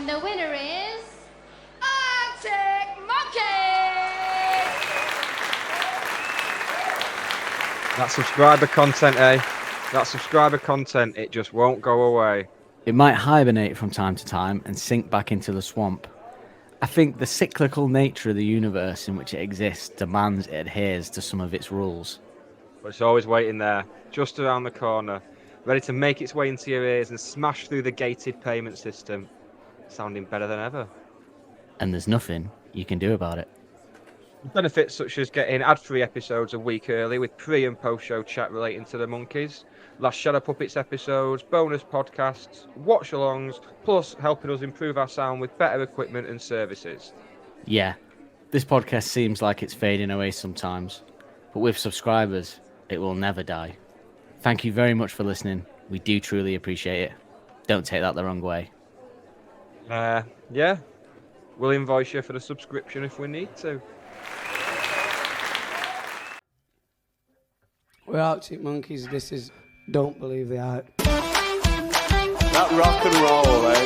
the winner is Arctic Monkeys! That subscriber content, eh? That subscriber content, it just won't go away. It might hibernate from time to time and sink back into the swamp. I think the cyclical nature of the universe in which it exists demands it adheres to some of its rules. But it's always waiting there, just around the corner, ready to make its way into your ears and smash through the gated payment system, sounding better than ever. And there's nothing you can do about it. Benefits such as getting ad-free episodes a week early with pre- and post-show chat relating to the monkeys, last Shadow Puppets episodes, bonus podcasts, watch-alongs, plus helping us improve our sound with better equipment and services. Yeah, this podcast seems like it's fading away sometimes, but with subscribers, it will never die. Thank you very much for listening. We do truly appreciate it. Don't take that the wrong way. Yeah, we'll invoice you for the subscription if we need to. We're Arctic Monkeys. This is Don't Believe the Hype. That rock and roll, eh?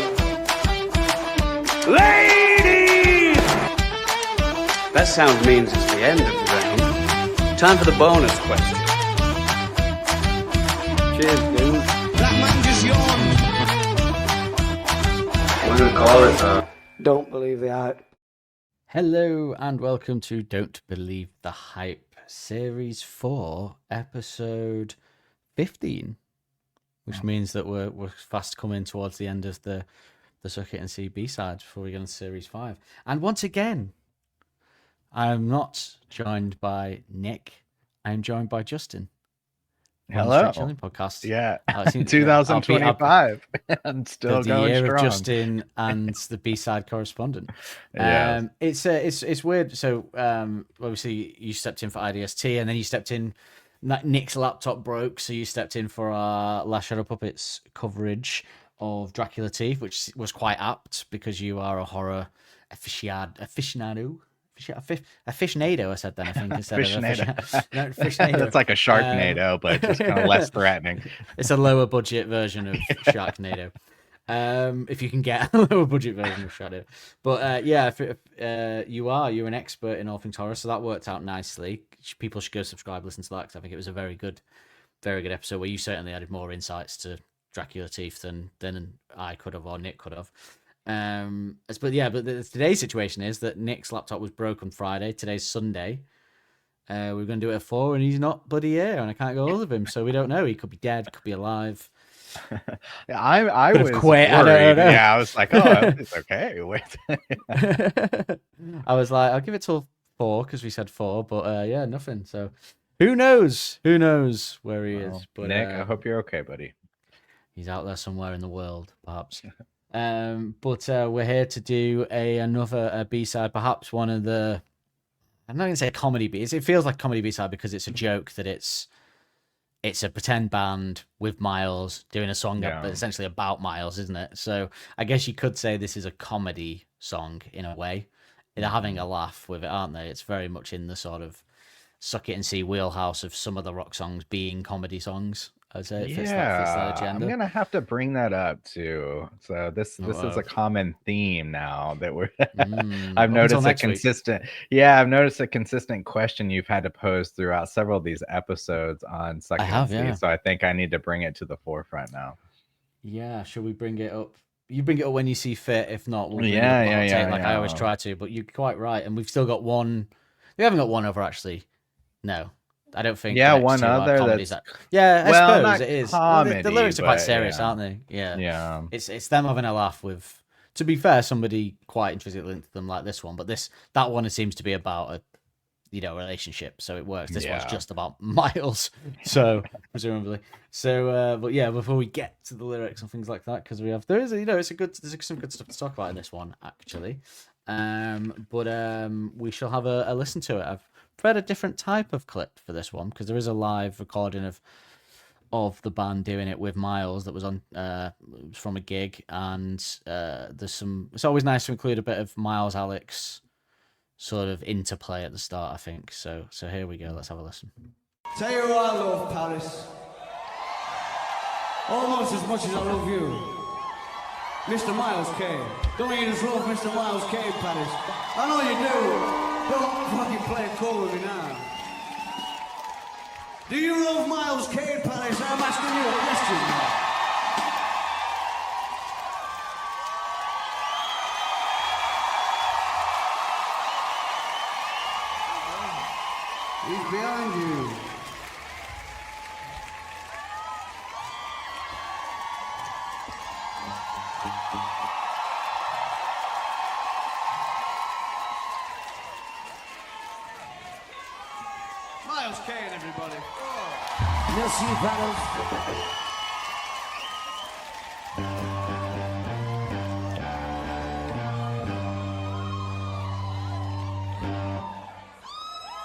Ladies! That sound means it's the end of the round. Time for the bonus question. Cheers, dude. That man just yawned. We're gonna call it Don't Believe the Hype. Hello and welcome to Don't Believe the Hype, Series 4, Episode 15, which means that we're fast coming towards the end of the Suck It and See B-side before we get into Series 5. And once again, I'm not joined by Nick, I'm joined by Justin. Hello. Chilling podcast. Yeah, Oh, it seems- 2025. I'm still the going year strong. of Justin and the B-side correspondent. Yeah. It's weird. So obviously you stepped in for IDST, and then you stepped in. Nick's laptop broke, so you stepped in for our Last Shadow Puppets coverage of Dracula Teeth, which was quite apt because you are a horror aficionado. Aficionado, I said then, I think, instead of aficionado. That's like a Sharknado, but just kind of less threatening. It's a lower budget version of Sharknado. If you can get a lower budget version of Shadow. But you're an expert in all things horror, so that worked out nicely. People should go subscribe, listen to that, because I think it was a very good episode where you certainly added more insights to Dracula Teeth than I could have or Nick could have. But today's situation is that Nick's laptop was broke on Friday. Today's Sunday. We're going to do it at 4, and he's not bloody here, and I can't get hold of him, so we don't know. He could be dead, could be alive. Yeah, I was quit. worried. I don't know. Yeah, I was like, oh, it's okay. Wait. I was like, I'll give it till 4 because we said 4, but nothing. So who knows? Who knows where he is? But Nick, I hope you're okay, buddy. He's out there somewhere in the world, perhaps. But we're here to do another B-side, perhaps one of the. I'm not going to say comedy B. It feels like comedy B-side because it's a joke that it's a pretend band with Miles doing a song essentially about Miles, isn't it? So I guess you could say this is a comedy song in a way. They're having a laugh with it, aren't they? It's very much in the sort of Suck It and See wheelhouse of some of the rock songs being comedy songs. I'd say it fits that agenda. I'm gonna have to bring that up too. So this is a common theme now that we're. I've noticed a consistent. Yeah, I've noticed a consistent question you've had to pose throughout several of these episodes on Suck It and See. Yeah. So I think I need to bring it to the forefront now. Yeah, should we bring it up? You bring it up when you see fit. If not, we'll I always try to. But you're quite right, and we've still got one. We haven't got one over actually. No. I don't think. Yeah, one other. I suppose it is. Comedy, the lyrics are quite serious, aren't they? Yeah. Yeah. It's them having a laugh with. To be fair, somebody quite intrinsically linked to them like this one, but that one seems to be about a relationship, so it works. This one's just about Miles, so presumably. So, but yeah, before we get to the lyrics and things like that, because there's some good stuff to talk about in this one actually. But we shall have a listen to it. I've prepared a different type of clip for this one because there is a live recording of the band doing it with Miles that was on from a gig, and there's some. It's always nice to include a bit of Miles Alex sort of interplay at the start, I think. So here we go. Let's have a listen. Tell you who I love, Paris. Almost as much as I love you. Mr. Miles Kane. Don't you just love Mr. Miles Kane, Paris? I know you do. Don't fucking play it cool with me now. Do you love Miles Kane, Paris? I'm asking you a question now. He's behind you. Miles Kane, everybody. Oh. Merci, Paris.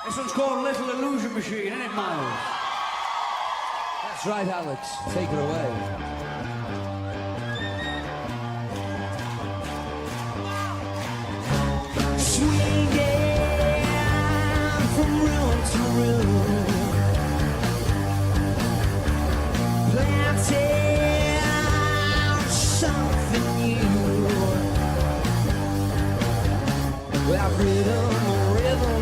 This one's called Little Illusion Machine, isn't it, Miles? That's right, Alex. Take it away. From room to room, planting something new. Well, rhythm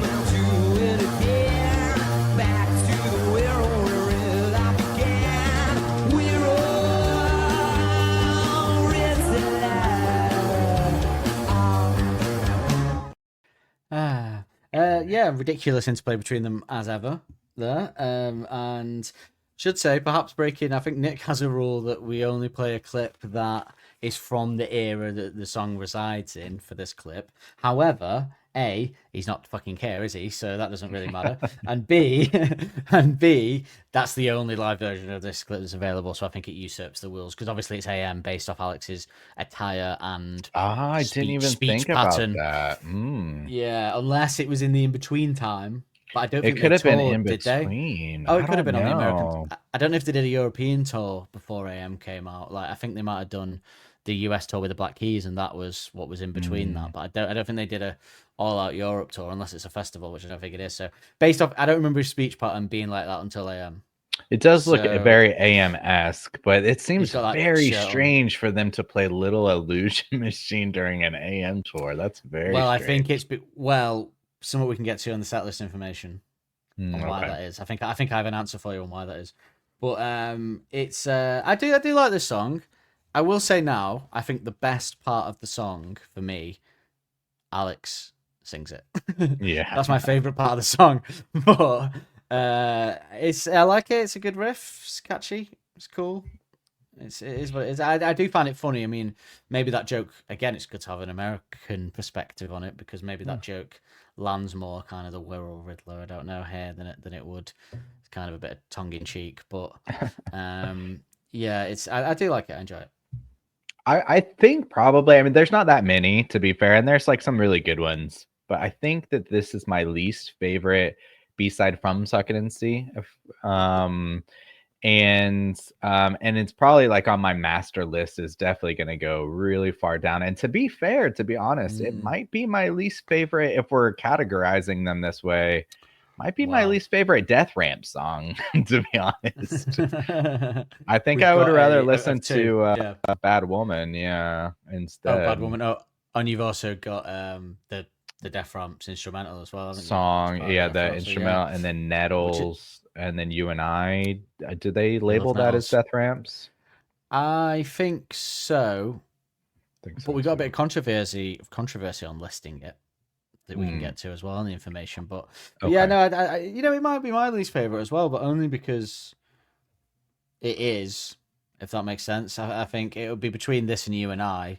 and do it again. Back to the Wirral where it all began. Wirral, Riddler. Yeah, ridiculous interplay between them as ever there. And should say, perhaps breaking, I think Nick has a rule that we only play a clip that is from the era that the song resides in for this clip. However, A, he's not fucking care, is he? So that doesn't really matter. and B, that's the only live version of this clip that's available. So I think it usurps the rules because obviously it's AM based off Alex's attire and I didn't even think pattern. about that. Yeah, unless it was in the in between time. But I don't think it could have been toured, in between. Oh, it could have been on the American. I don't know if they did a European tour before AM came out. Like I think they might have done the US tour with the Black Keys, and that was what was in between that. But I don't think they did a all-out Europe tour unless it's a festival, which I don't think it is. So based off, I don't remember his speech pattern being like that until AM. It does look very AM-esque, but it seems very strange for them to play Little Illusion Machine during an AM tour. That's very well. strange. I think it's something we can get to on the setlist information on why that is. I think I have an answer for you on why that is. But it's I do like this song. I will say now, I think the best part of the song for me, Alex sings it. Yeah, that's my favorite part of the song. But I like it. It's a good riff. It's catchy. It's cool. It is what it is. I do find it funny. I mean, maybe that joke again. It's good to have an American perspective on it because maybe that joke lands more kind of the Wirral Riddler. I don't know here than it would. It's kind of a bit of tongue in cheek, but yeah, it's I do like it. I enjoy it. I think probably. I mean, there's not that many to be fair, and there's like some really good ones. But I think that this is my least favorite B-side from Suck It and See. And it's probably like on my master list is definitely going to go really far down. And to be fair, to be honest, it might be my least favorite if we're categorizing them this way. Might be my least favorite Death Ramp song, to be honest. I think I would rather listen to Bad Woman, instead. Oh, Bad Woman. Oh, and you've also got the Death Ramp's instrumental as well, haven't you? Song, the instrumental, and then Nettles, and then You and I. Do they label that as Death Ramps? I think so. But we got a bit of controversy on listing it that we can get to as well in the information. But yeah, no, I it might be my least favorite as well, but only because it is, if that makes sense. I think it would be between this and You and I.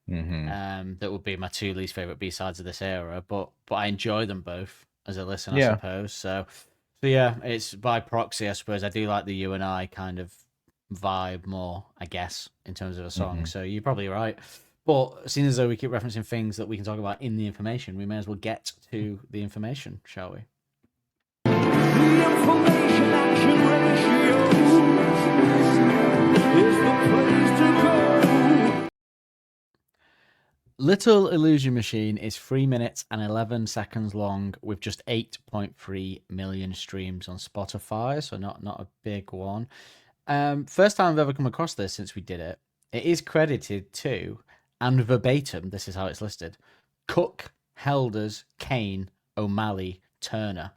That would be my two least favorite B-sides of this era, but I enjoy them both as a listen, I suppose. So yeah, it's by proxy, I suppose. I do like the You and I kind of vibe more, I guess, in terms of a song. So you're probably right. But seeing as though we keep referencing things that we can talk about in the information, we may as well get to the information, shall we? The information action ratio is the place to go. Little Illusion Machine is 3 minutes and 11 seconds long with just 8.3 million streams on Spotify, so not a big one. First time I've ever come across this since we did it. it is credited to, and verbatim, this is how it's listed: Cook, Helders, Kane, O'Malley, Turner.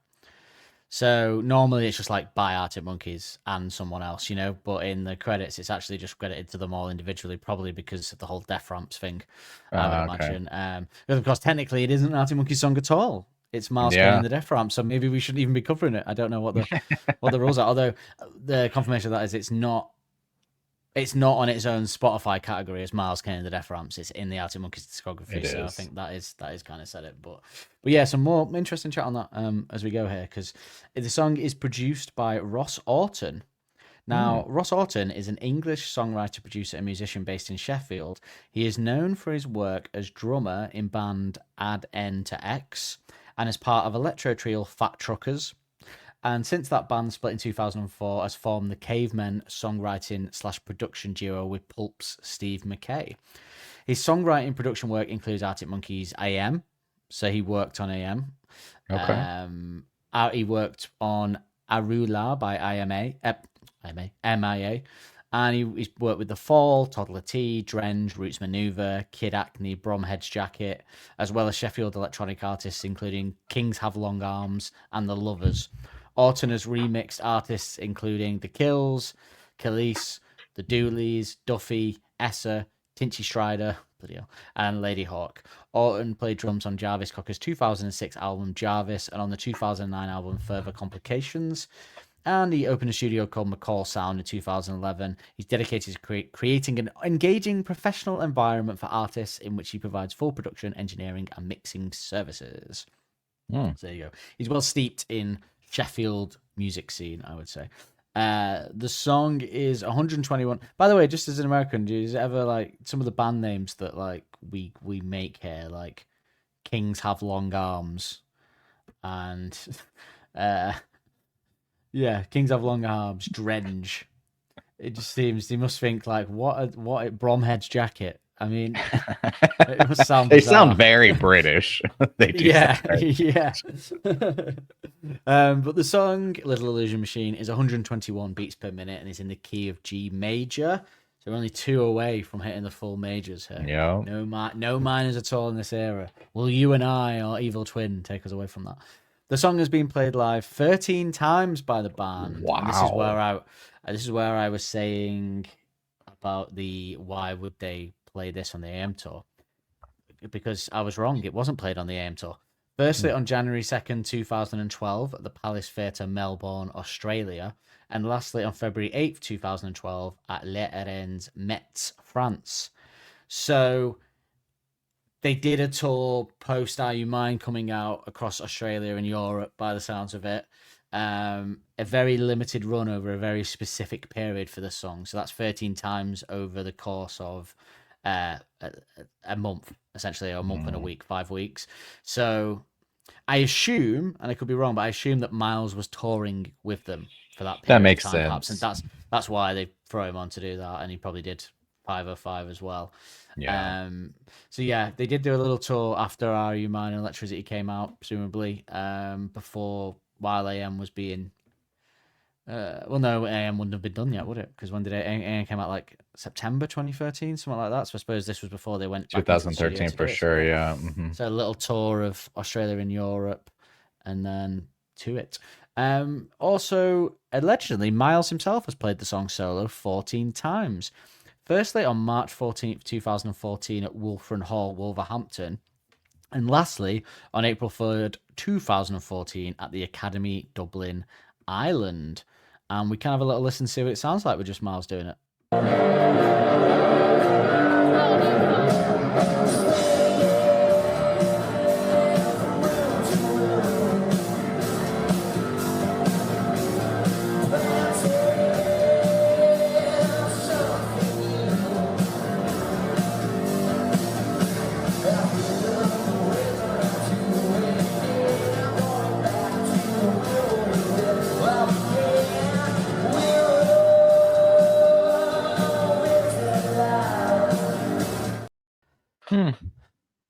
So normally it's just like by Arctic Monkeys and someone else, you know, but in the credits it's actually just credited to them all individually, probably because of the whole Death Ramps thing, I would imagine. Because of course technically it isn't an Arctic Monkeys song at all. It's Miles Kane and the Death Ramps, so maybe we shouldn't even be covering it. I don't know what the rules are. Although the confirmation of that is it's not on its own Spotify category as Miles Kane and the Death Ramps. It's in the Arctic Monkeys discography, so I think that is kind of said it. But yeah, some more interesting chat on that as we go here, because the song is produced by Ross Orton. Now, Ross Orton is an English songwriter, producer, and musician based in Sheffield. He is known for his work as drummer in band Add N to X and as part of electro trio Fat Truckers. And since that band split in 2004, has formed the Cavemen songwriting/production duo with Pulp's Steve McKay. His songwriting production work includes Arctic Monkeys' AM, so he worked on AM. Okay. He worked on Arula by MIA, and he's worked with The Fall, Toddler T, Drenge, Roots Maneuver, Kid Acne, Bromhead's Jacket, as well as Sheffield electronic artists including Kings Have Long Arms and The Lovers. Orton has remixed artists including The Kills, Khalees, The Dooleys, Duffy, Essa, Tinchy Strider, and Lady Hawk. Orton played drums on Jarvis Cocker's 2006 album Jarvis and on the 2009 album Further Complications. And he opened a studio called McCall Sound in 2011. He's dedicated to creating an engaging professional environment for artists in which he provides full production, engineering, and mixing services. So there you go. He's well steeped in Sheffield music scene, I would say. The song is 121. By the way, just as an American, do you ever like some of the band names that like we make here, like Kings Have Long Arms, and yeah, Kings Have Long Arms, Drenge. It just seems they must think like what Bromhead's Jacket. I mean, it must sound they bizarre. sound very British. They do. Yeah. But the song "Little Illusion Machine" is 121 beats per minute and is in the key of G major. So we're only 2 away from hitting the full majors here. Yeah. No minors at all in this era. Will You and I or Evil Twin take us away from that? The song has been played live 13 times by the band. Wow. And this is where I was saying about the why would they play this on the AM tour, because I was wrong. It wasn't played on the AM tour. Firstly, on January 2nd, 2012 at the Palace Theatre, Melbourne, Australia, and lastly on February 8th, 2012 at Les Arènes, Metz, France. So they did a tour post Are You Mine coming out across Australia and Europe by the sounds of it. A very limited run over a very specific period for the song. So that's 13 times over the course of a month, essentially, or a month and a week, 5 weeks. So I assume, and I could be wrong, but I assume that Miles was touring with them for that period. That makes of time, perhaps, sense. and that's why they throw him on to do that, and he probably did 505 as well. Yeah. So yeah, they did do a little tour after Are You Mine and Electricity came out, presumably, before while AM was being. Well, no, AM wouldn't have been done yet, would it? Because when did AM came out? Like September 2013, something like that. So I suppose this was before they went. 2013 for sure. Yeah. Mm-hmm. So a little tour of Australia and Europe, and then to it. Also, allegedly, Miles himself has played the song solo 14 times. Firstly, on March 14th, 2014 at Wolfram Hall, Wolverhampton. And lastly, on April 3rd, 2014 at the Academy, Dublin, Ireland. And we can have a little listen to see what it sounds like with just Miles doing it.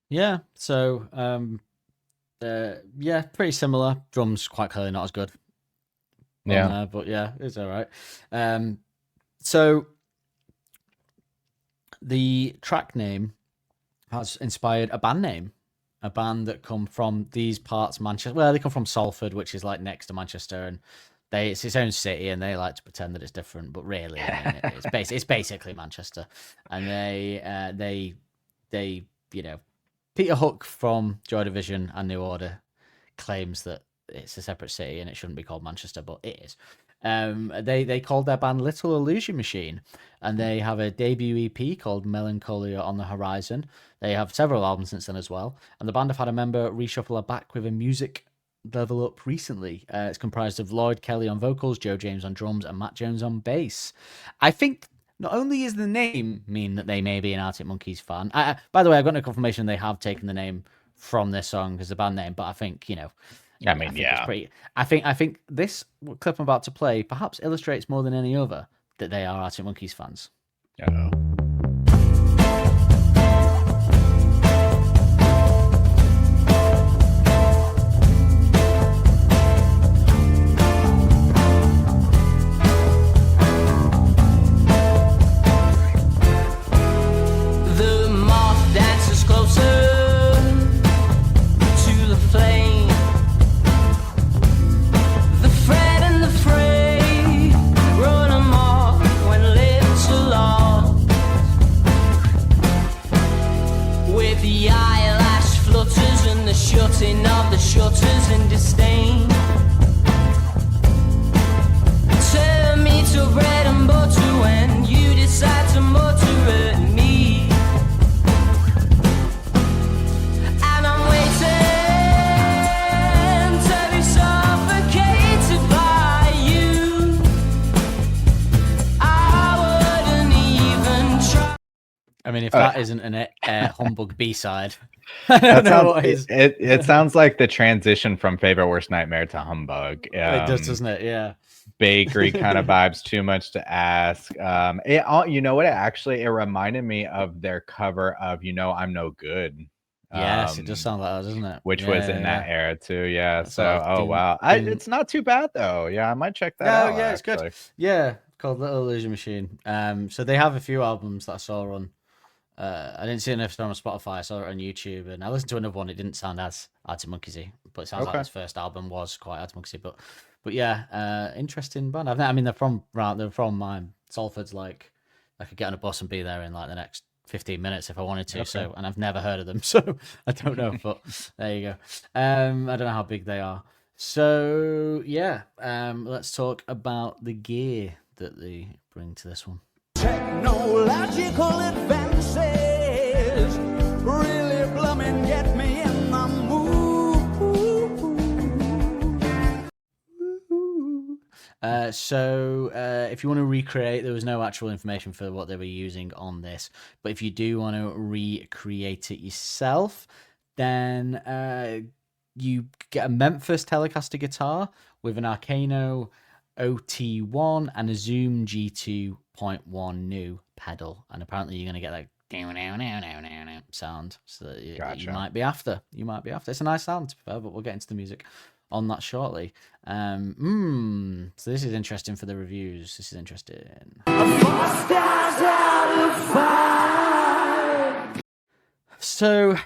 Yeah, so yeah, pretty similar. Drums quite clearly not as good. Yeah, but yeah, it's all right. So the track name has inspired a band name. A band that come from these parts, Manchester. Well, they come from Salford, which is like next to Manchester, and it's its own city, and they like to pretend that it's different, but really, I mean, it's basically Manchester. And they, Peter Hook from Joy Division and New Order claims that it's a separate city and it shouldn't be called Manchester, but it is. They called their band Little Illusion Machine, and they have a debut EP called Melancholia on the Horizon. They have several albums since then as well, and the band have had a member reshuffle her back with a music level up recently. It's comprised of Lloyd Kelly on vocals, Joe James on drums, and Matt Jones on bass. I think not only is the name mean that they may be an Arctic Monkeys fan. By the way, I've got no confirmation they have taken the name from this song as a band name, but I think I think this clip I'm about to play perhaps illustrates more than any other that they are Arctic Monkeys fans. Uh-oh. The moth dances closer to the flame. The fret and the fray run amok when lips are lost. With the eyelash flutters and the shutting of the shutters in disdain. Turn me to bread and butter when you decide to mutter at me. And I'm waiting to be suffocated by you. I wouldn't even try. I mean, if that isn't an humbug B-side, I don't know what is. It sounds like the transition from Favorite Worst Nightmare to Humbug. It does, doesn't it? Yeah. Bakery kind of vibes, too much to ask. You know what? It reminded me of their cover of I'm No Good. Yes, it does sound like that, doesn't it? Which was in that era too. Yeah. That's So, what wow. It's not too bad though. Yeah, I might check that out. Yeah, it's good. Yeah, called Little Illusion Machine. So they have a few albums that I saw on. I didn't see enough on Spotify. I saw it on YouTube, and I listened to another one. It didn't sound as Arctic Monkeysy, but it sounds like his first album was quite Arctic Monkeysy. But yeah, interesting band. They're from mine. Salford's like I could get on a bus and be there in like the next 15 minutes if I wanted to. Okay. So, and I've never heard of them, so I don't know. But there you go. I don't know how big they are. So yeah, let's talk about the gear that they bring to this one. Technological advances really blooming get me in the mood. So if you want to recreate, there was no actual information for what they were using on this, but if you do want to recreate it yourself, then you get a Memphis Telecaster guitar with an Arcano OT1 and a Zoom G2.1 new pedal, and apparently you're going to get that sound, so that you might be after. It's a nice sound, to be fair, but we'll get into the music on that shortly. So this is interesting for the reviews. This is interesting. 4 stars out of 5. So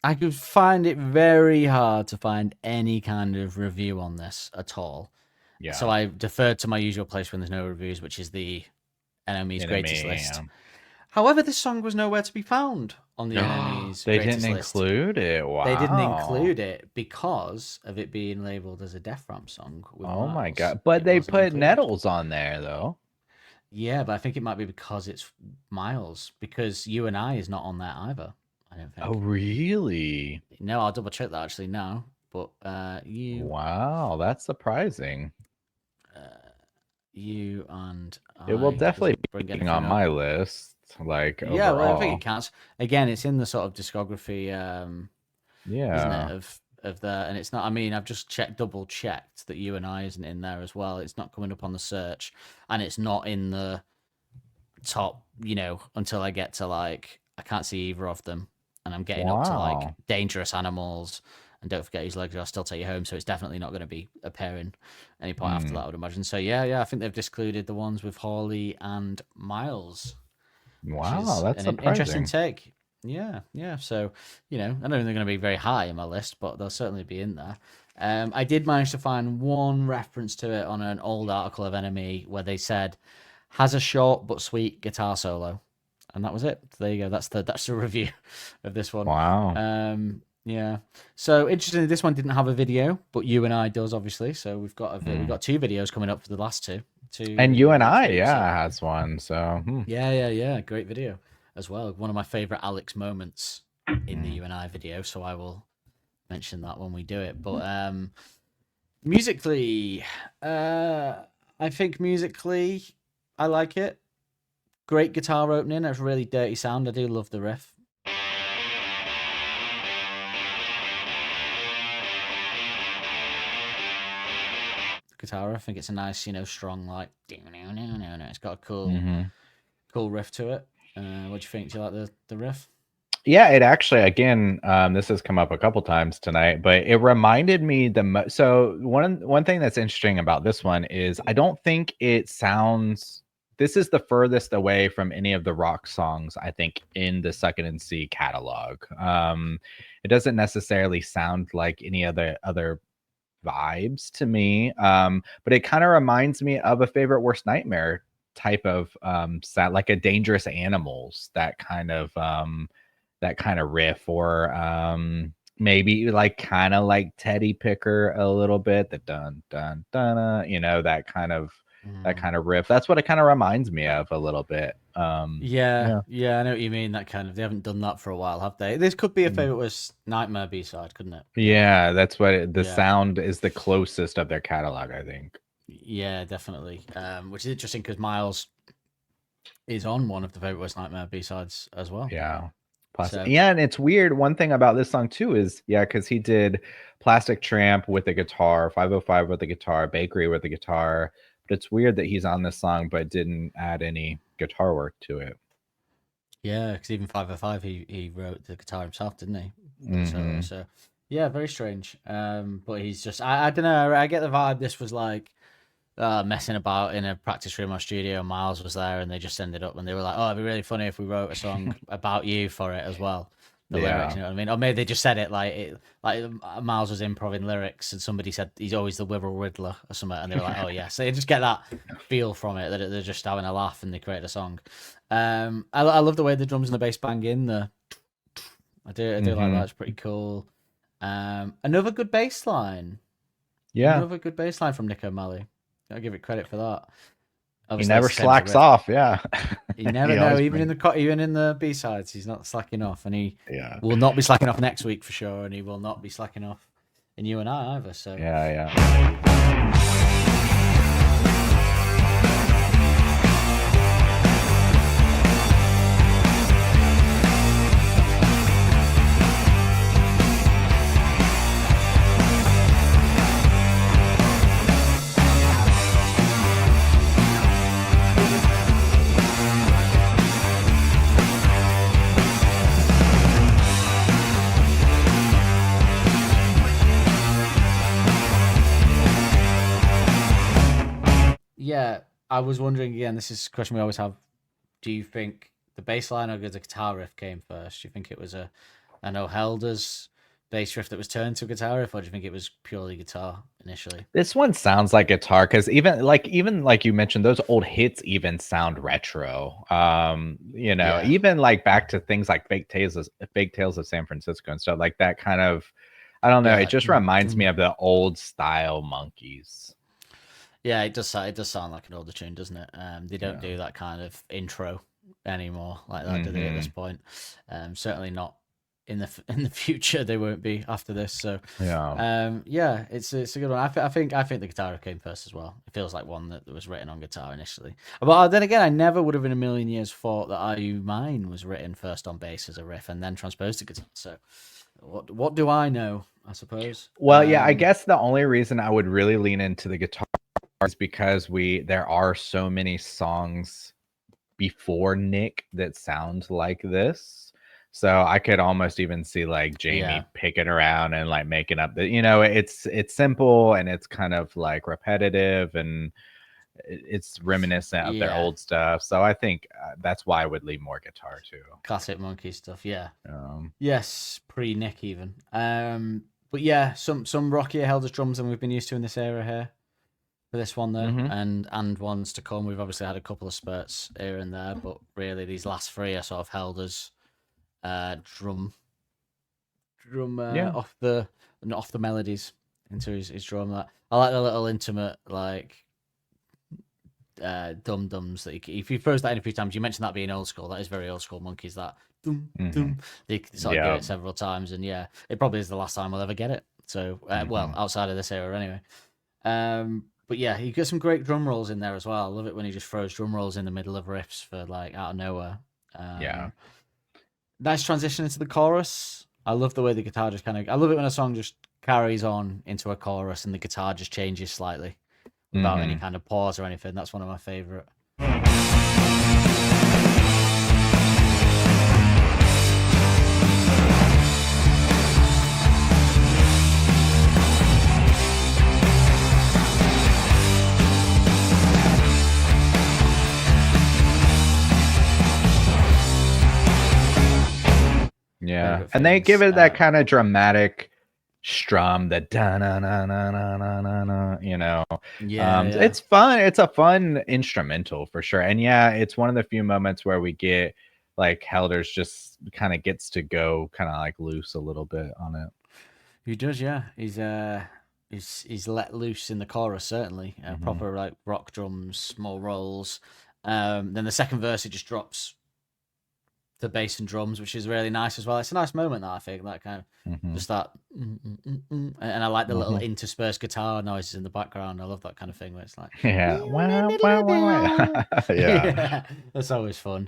I could find it very hard to find any kind of review on this at all. Yeah. So I deferred to my usual place when there's no reviews, which is the NME's greatest list. Yeah. However, this song was nowhere to be found on the NME's They greatest didn't list. include it. Wow. They didn't include it because of it being labeled as a Death Ramp song. With Miles. My God. But they put included. Nettles on there, though. Yeah, but I think it might be because it's Miles, because You and I is not on there either, I don't think. Oh, really? No, I'll double check that actually now. But Wow, that's surprising. You and it will definitely be on my list. Like overall. Yeah, well, I think it counts. Again, it's in the sort of discography, isn't it, of the, and it's not. I mean, I've just double checked that You and I isn't in there as well. It's not coming up on the search, and it's not in the top. Until I get to like, I can't see either of them, and I'm getting up to like Dangerous Animals. And Don't Forget Whose Legs I'll Still Take You Home, so it's definitely not going to be appearing any point after that, I would imagine. So yeah, I think they've discluded the ones with Hawley and Miles Wow, that's an interesting surprising. take. Yeah. So, I don't think they're going to be very high in my list, but they'll certainly be in there. I did manage to find one reference to it on an old article of NME where they said, has a short but sweet guitar solo. And that was it. There you go. That's the review of this one. Wow. Yeah. So interestingly, this one didn't have a video, but You and I does obviously. So we've got we've got 2 videos coming up for the last two. And You and I, so- has one. So Yeah. Great video as well. One of my favorite Alex moments in the You and I video. So I will mention that when we do it. But musically, I think musically, I like it. Great guitar opening. It's a really dirty sound. I do love the riff. Guitar, I think it's a nice, strong, like, it's got a cool riff to it. What do you think? Do you like the riff? Yeah, it actually, again, this has come up a couple times tonight, but it reminded me so one thing that's interesting about this one is I don't think it sounds. This is the furthest away from any of the rock songs I think in the Suck It and See catalog. It doesn't necessarily sound like any other vibes to me, but it kind of reminds me of a Favorite Worst Nightmare type of sound, like a Dangerous Animals, that kind of riff, or maybe like kind of like Teddy Picker a little bit, the dun dun dun, that kind of riff. That's what it kind of reminds me of a little bit. Yeah, I know what you mean. That kind of, they haven't done that for a while, have they? This could be a Favorite Worst Nightmare B-side, couldn't it? Yeah, that's what the sound is, the closest of their catalog, I think. Yeah, definitely. Which is interesting because Miles is on one of the Favorite Worst Nightmare B-sides as well. Yeah. So, yeah, and it's weird. One thing about this song too is, because he did Plastic Tramp with the guitar, 505 with the guitar, Bakery with the guitar. But it's weird that he's on this song but didn't add any guitar work to it. Yeah, because even 505, he wrote the guitar himself, didn't he? Mm-hmm. So yeah, very strange. But he's just, I don't know. I get the vibe this was like messing about in a practice room or studio. Miles was there, and they just ended up, and they were like, "Oh, it'd be really funny if we wrote a song about you for it as well." The lyrics, you know what I mean? Or maybe they just said it like Miles was improvising lyrics, and somebody said he's always the Wirral Riddler or something, and they were like, "Oh yeah." So you just get that feel from it, that they're just having a laugh and they create a song. I love the way the drums and the bass bang in. I do like that. It's pretty cool. Another good bass line. Yeah, another good bass line from Nick O'Malley. I'll give it credit for that. Obviously, he never slacks off. Yeah, he never know. Even in the B-sides, he's not slacking off, and he will not be slacking off next week for sure, and he will not be slacking off in You and I either. So yeah, I was wondering again. This is a question we always have. Do you think the bass line or the guitar riff came first? Do you think it was I know Helder's bass riff that was turned to a guitar riff, or do you think it was purely guitar initially? This one sounds like guitar, because even like you mentioned, those old hits even sound retro. Even like back to things like Fake Tales of San Francisco and stuff like that. Kind of, I don't know. It just reminds me of the old style Monkees. Yeah, it does sound like an older tune, doesn't it? They don't do that kind of intro anymore like that, do they, at this point? Certainly not in the future. They won't be after this. So it's a good one. I think the guitar came first as well. It feels like one that was written on guitar initially. But then again, I never would have in a million years thought that Are You Mine was written first on bass as a riff and then transposed to guitar. So what do I know, I suppose? Well, I guess the only reason I would really lean into the guitar is because there are so many songs before Nick that sound like this. So I could almost even see like Jamie picking around and like making up it's simple and it's kind of like repetitive, and it's reminiscent of their old stuff. So I think that's why I would leave more guitar too. Classic Monkey stuff, yeah. Yes, pre-Nick even. But yeah, some rockier Helder's drums than we've been used to in this era here. For this one though, and ones to come. We've obviously had a couple of spurts here and there, but really these last three are sort of Helder's drum off the melodies into his drum. I like the little intimate like dum dums that if you throws that in a few times, you mentioned that being old school. That is very old school Monkeys. That dum dum. They sort of do it several times, and yeah, it probably is the last time we'll ever get it. So well, outside of this era anyway. But yeah, you get some great drum rolls in there as well. I love it when he just throws drum rolls in the middle of riffs for like out of nowhere. Nice transition into the chorus. I love the way the guitar just I love it when a song just carries on into a chorus and the guitar just changes slightly without any kind of pause or anything. That's one of my favorite. Yeah, and they give it that kind of dramatic strum, the da na na na na na na na. You know, it's fun. It's a fun instrumental for sure. And yeah, it's one of the few moments where we get like Helder's just kind of gets to go kind of like loose a little bit on it. He does, yeah. He's let loose in the chorus certainly. Proper like rock drums, more rolls. Then the second verse it just drops the bass and drums, which is really nice as well. It's a nice moment that I think that kind of just that, and I like the little interspersed guitar noises in the background. I love that kind of thing where it's like yeah, that's always fun.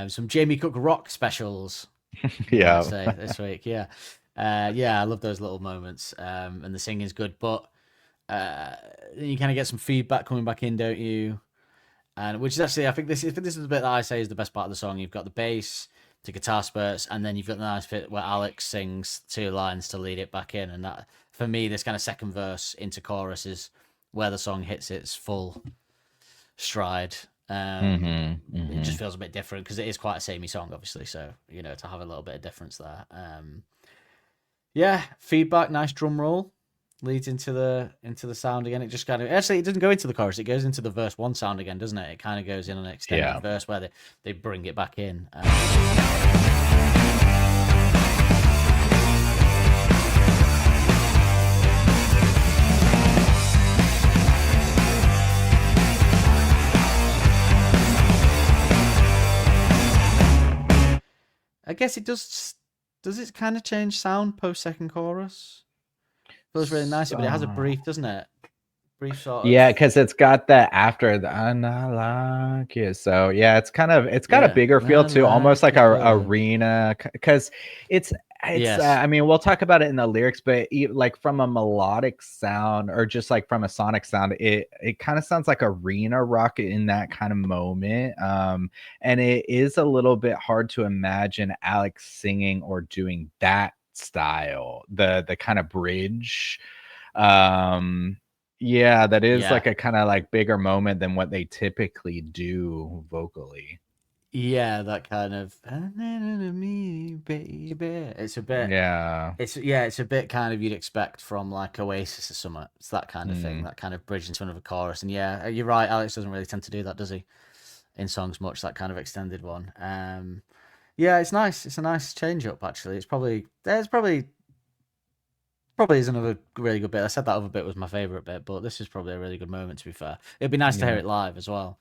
Some Jamie Cook rock specials. Yeah, I'd say this week. Yeah, I love those little moments. And the singing's good, but you kind of get some feedback coming back in, don't you? And which is actually, I think this is the bit that I say is the best part of the song. You've got the bass, the guitar spurts, and then you've got the nice bit where Alex sings 2 lines to lead it back in. And that, for me, this kind of second verse into chorus is where the song hits its full stride. It just feels a bit different because it is quite a samey song, obviously. So to have a little bit of difference there. Feedback, nice drum roll leads into the sound again. It just kind of actually it doesn't go into the chorus; it goes into the verse 1 sound again, doesn't it? It kind of goes in an extended verse where they bring it back in. I guess it does. Does it kind of change sound post second chorus? Feels really nice, but it has a brief, doesn't it? Brief sort of. Yeah, because it's got the after the like it. So yeah, it's got a bigger feel too, almost like a arena. Because it's I mean, we'll talk about it in the lyrics, but like from a melodic sound or just like from a sonic sound, it kind of sounds like arena rock in that kind of moment. And it is a little bit hard to imagine Alex singing or doing that style, the kind of bridge. Yeah, that is like a kind of like bigger moment than what they typically do vocally. Yeah, that kind of me, baby. It's a bit it's a bit kind of you'd expect from like Oasis or something. It's that kind of thing, that kind of bridge into another chorus. And yeah, you're right, Alex doesn't really tend to do that, does he? In songs much, that kind of extended one. Yeah, it's nice. It's a nice change up actually. It's probably is another really good bit. I said that other bit was my favourite bit, but this is probably a really good moment to be fair. It'd be nice to hear it live as well.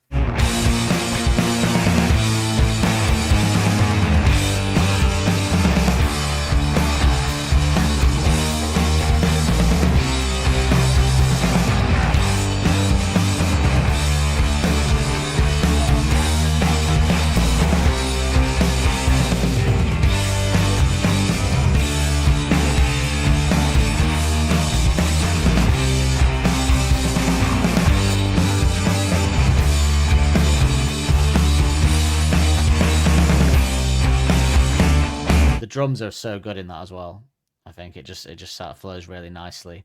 drums are so good in that as well. I think it just sort of flows really nicely.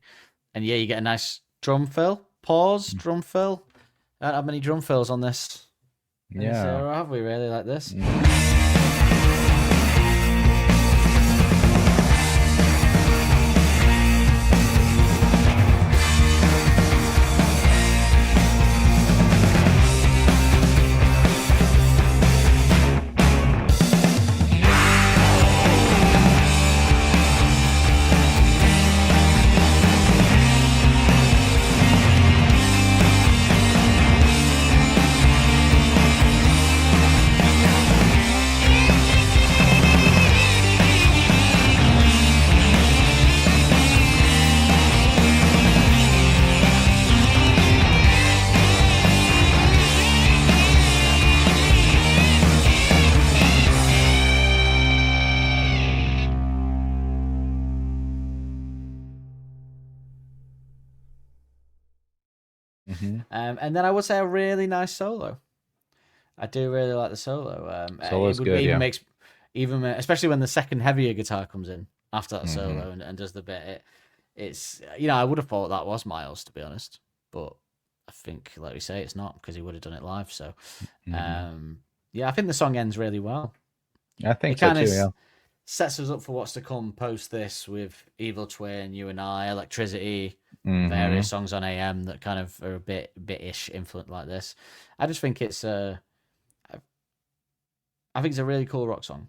And yeah, you get a nice drum fill. Pause, drum fill. I don't have many drum fills on this. Yeah. Have we really like this? And then I would say a really nice solo. I do really like the solo. Solo's good, even makes especially when the second heavier guitar comes in after that solo and does the bit. It's I would have thought that was Miles, to be honest, but I think, like we say, it's not, because he would have done it live. So, I think the song ends really well. I think so too. Yeah. Sets us up for what's to come post this with Evil Twin, You and I, Electricity, various songs on AM that kind of are a bit-ish influenced like this. I just think it's I think it's a really cool rock song.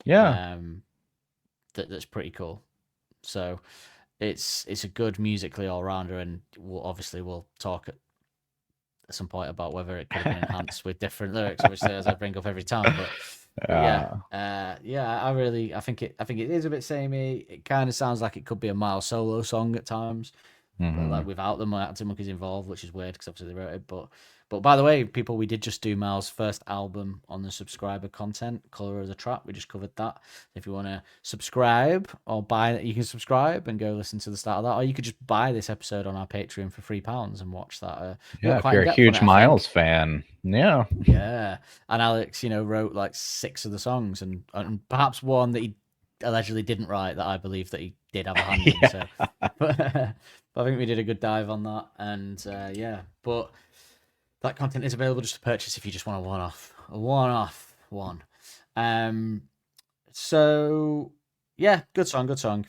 Yeah. That's pretty cool. So it's a good musically all-rounder, and we'll talk at some point about whether it could have been enhanced with different lyrics, obviously, as I bring up every time. But I think it is a bit samey. It kind of sounds like it could be a Miles solo song at times, but like without the Arctic Monkeys involved, which is weird because obviously they wrote it. But by the way, people, we did just do Miles' first album on the subscriber content, Color of the Trap. We just covered that. If you want to subscribe or buy it, you can subscribe and go listen to the start of that, or you could just buy this episode on our Patreon for £3 and watch that. If you're a huge Miles fan, yeah. And Alex, wrote like 6 of the songs, and perhaps one that he allegedly didn't write that I believe that he did have a hand in. So, but I think we did a good dive on that, and but. That content is available just to purchase if you just want a one-off one. So yeah, good song.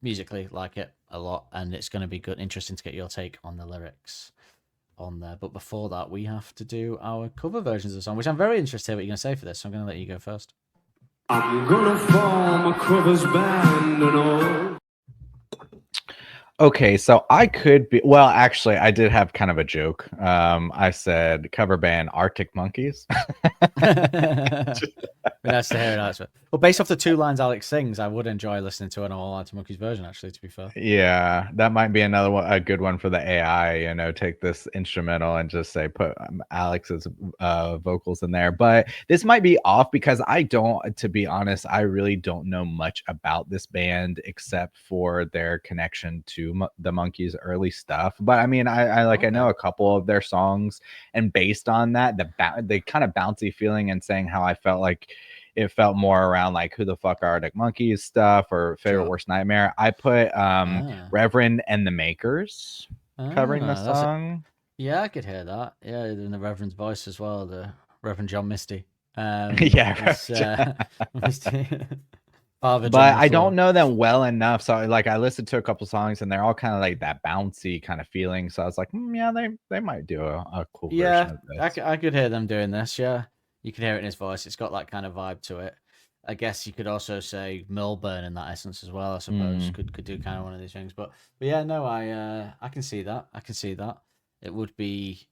Musically, like it a lot, and it's going to be interesting to get your take on the lyrics on there. But before that, we have to do our cover versions of the song, which I'm very interested in what you're going to say for this. So I'm going to let you go first. I'm gonna form a covers band and all. Okay, so I could be. Well, actually, I did have kind of a joke. I said cover band Arctic Monkeys. Nice to hear it. Well, based off the 2 lines Alex sings, I would enjoy listening to an all Arctic Monkeys version. Actually, to be fair. Yeah, that might be another one, a good one for the AI. Take this instrumental and just say put Alex's vocals in there. But this might be off because to be honest, I really don't know much about this band except for their connection to the Monkeys' early stuff. But I mean, I know a couple of their songs, and based on that, the kind of bouncy feeling and saying how I felt like it felt more around like Who the Fuck Are Arctic Monkeys stuff or Favorite Worst Nightmare. I put Reverend and the Makers covering the song. I could hear that. Yeah, in the Reverend's voice as well, the Reverend John Misty. Misty. But I don't know them well enough, so like I listened to a couple songs and they're all kind of like that bouncy kind of feeling. So I was like, they might do a cool version of this. I could hear them doing this. Yeah, you can hear it in his voice. It's got that kind of vibe to it. I guess you could also say Milburn in that essence as well. I suppose could do kind of one of these things. But yeah, no, I can see that. It would be.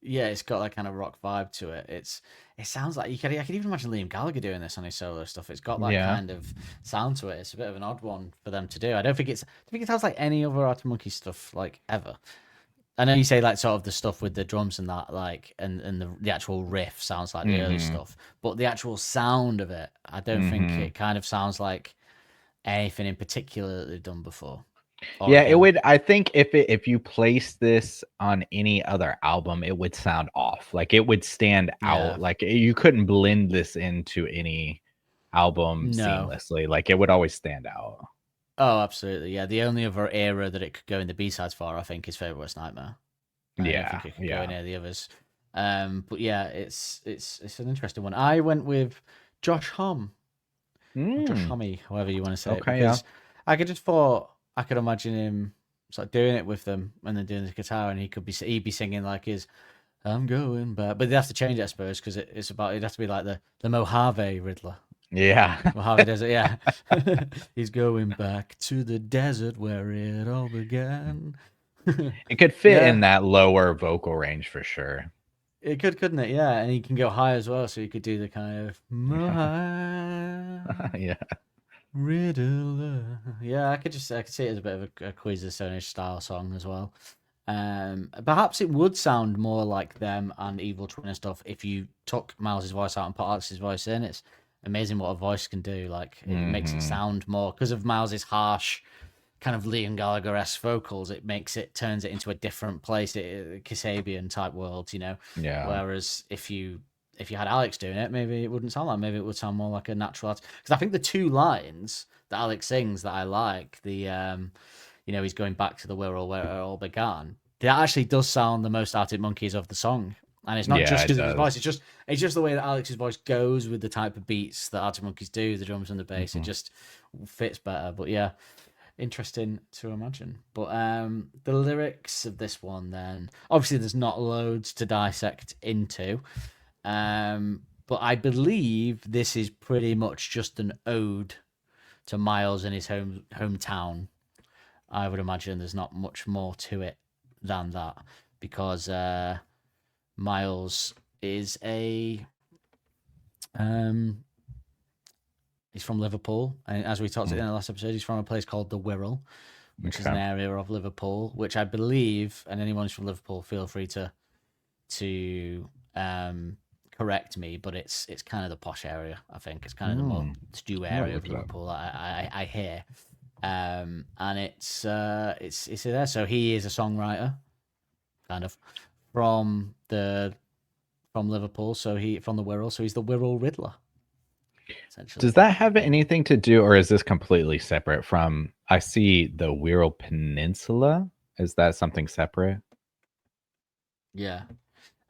Yeah, it's got that kind of rock vibe to it. It sounds like I could even imagine Liam Gallagher doing this on his solo stuff. It's got that kind of sound to it. It's a bit of an odd one for them to do. I don't think it sounds like any other Arctic Monkeys stuff like ever. I know you say like sort of the stuff with the drums and that, like, and the actual riff sounds like the early stuff, but the actual sound of it, I don't think it kind of sounds like anything in particular that they've done before. It would. I think if you place this on any other album, it would sound off. Like it would stand out. Like you couldn't blend this into any album No. seamlessly. Like it would always stand out. Oh, absolutely. Yeah. The only other era that it could go in the B-sides for, I think, is Favorite Worst Nightmare. I don't think it could go in any of the others. But yeah, it's an interesting one. I went with Josh Homme. Josh Homme, however you want to say it. Because I could just thought I could imagine him sort of doing it with them and then doing the guitar, and he'd be singing like his "I'm going back," but they have to change it, I suppose, because it'd have to be like the Mojave Riddler. Yeah. Mojave Desert, yeah. He's going back to the desert where it all began. It could fit in that lower vocal range for sure. It could, couldn't it? Yeah, and he can go high as well, so you could do the kind of Yeah. Riddler. Yeah, I could see it as a bit of a Quiz the Stone Age style song as well. Perhaps it would sound more like them and Evil Twin and stuff if you took Miles's voice out and put Alex's voice in. It's amazing what a voice can do. Like it makes it sound more, because of Miles's harsh kind of Liam Gallagher-esque vocals, turns it into a different place, Kasabian type world, you know. Yeah. Whereas if you had Alex doing it, maybe it wouldn't sound like. Maybe it would sound more like a natural. Because I think the two lines that Alex sings that I like, he's going back to the Wirral where it all began. That actually does sound the most Arctic Monkeys of the song, and it's not just because of his voice. It's just the way that Alex's voice goes with the type of beats that Arctic Monkeys do, the drums and the bass. It just fits better. But yeah, interesting to imagine. But the lyrics of this one, then obviously there's not loads to dissect into. But I believe this is pretty much just an ode to Miles and his hometown. I would imagine there's not much more to it than that, because Miles is he's from Liverpool, and as we talked about in the last episode, he's from a place called the Wirral, which is an area of Liverpool, which I believe, and anyone who's from Liverpool, feel free to correct me, but it's kind of the posh area. I think it's kind of the more stew area of Liverpool. I hear, and it's there. So he is a songwriter, kind of from Liverpool. So from the Wirral. So he's the Wirral Riddler. Essentially. Does that have anything to do, or is this completely separate from? I see the Wirral Peninsula. Is that something separate? Yeah.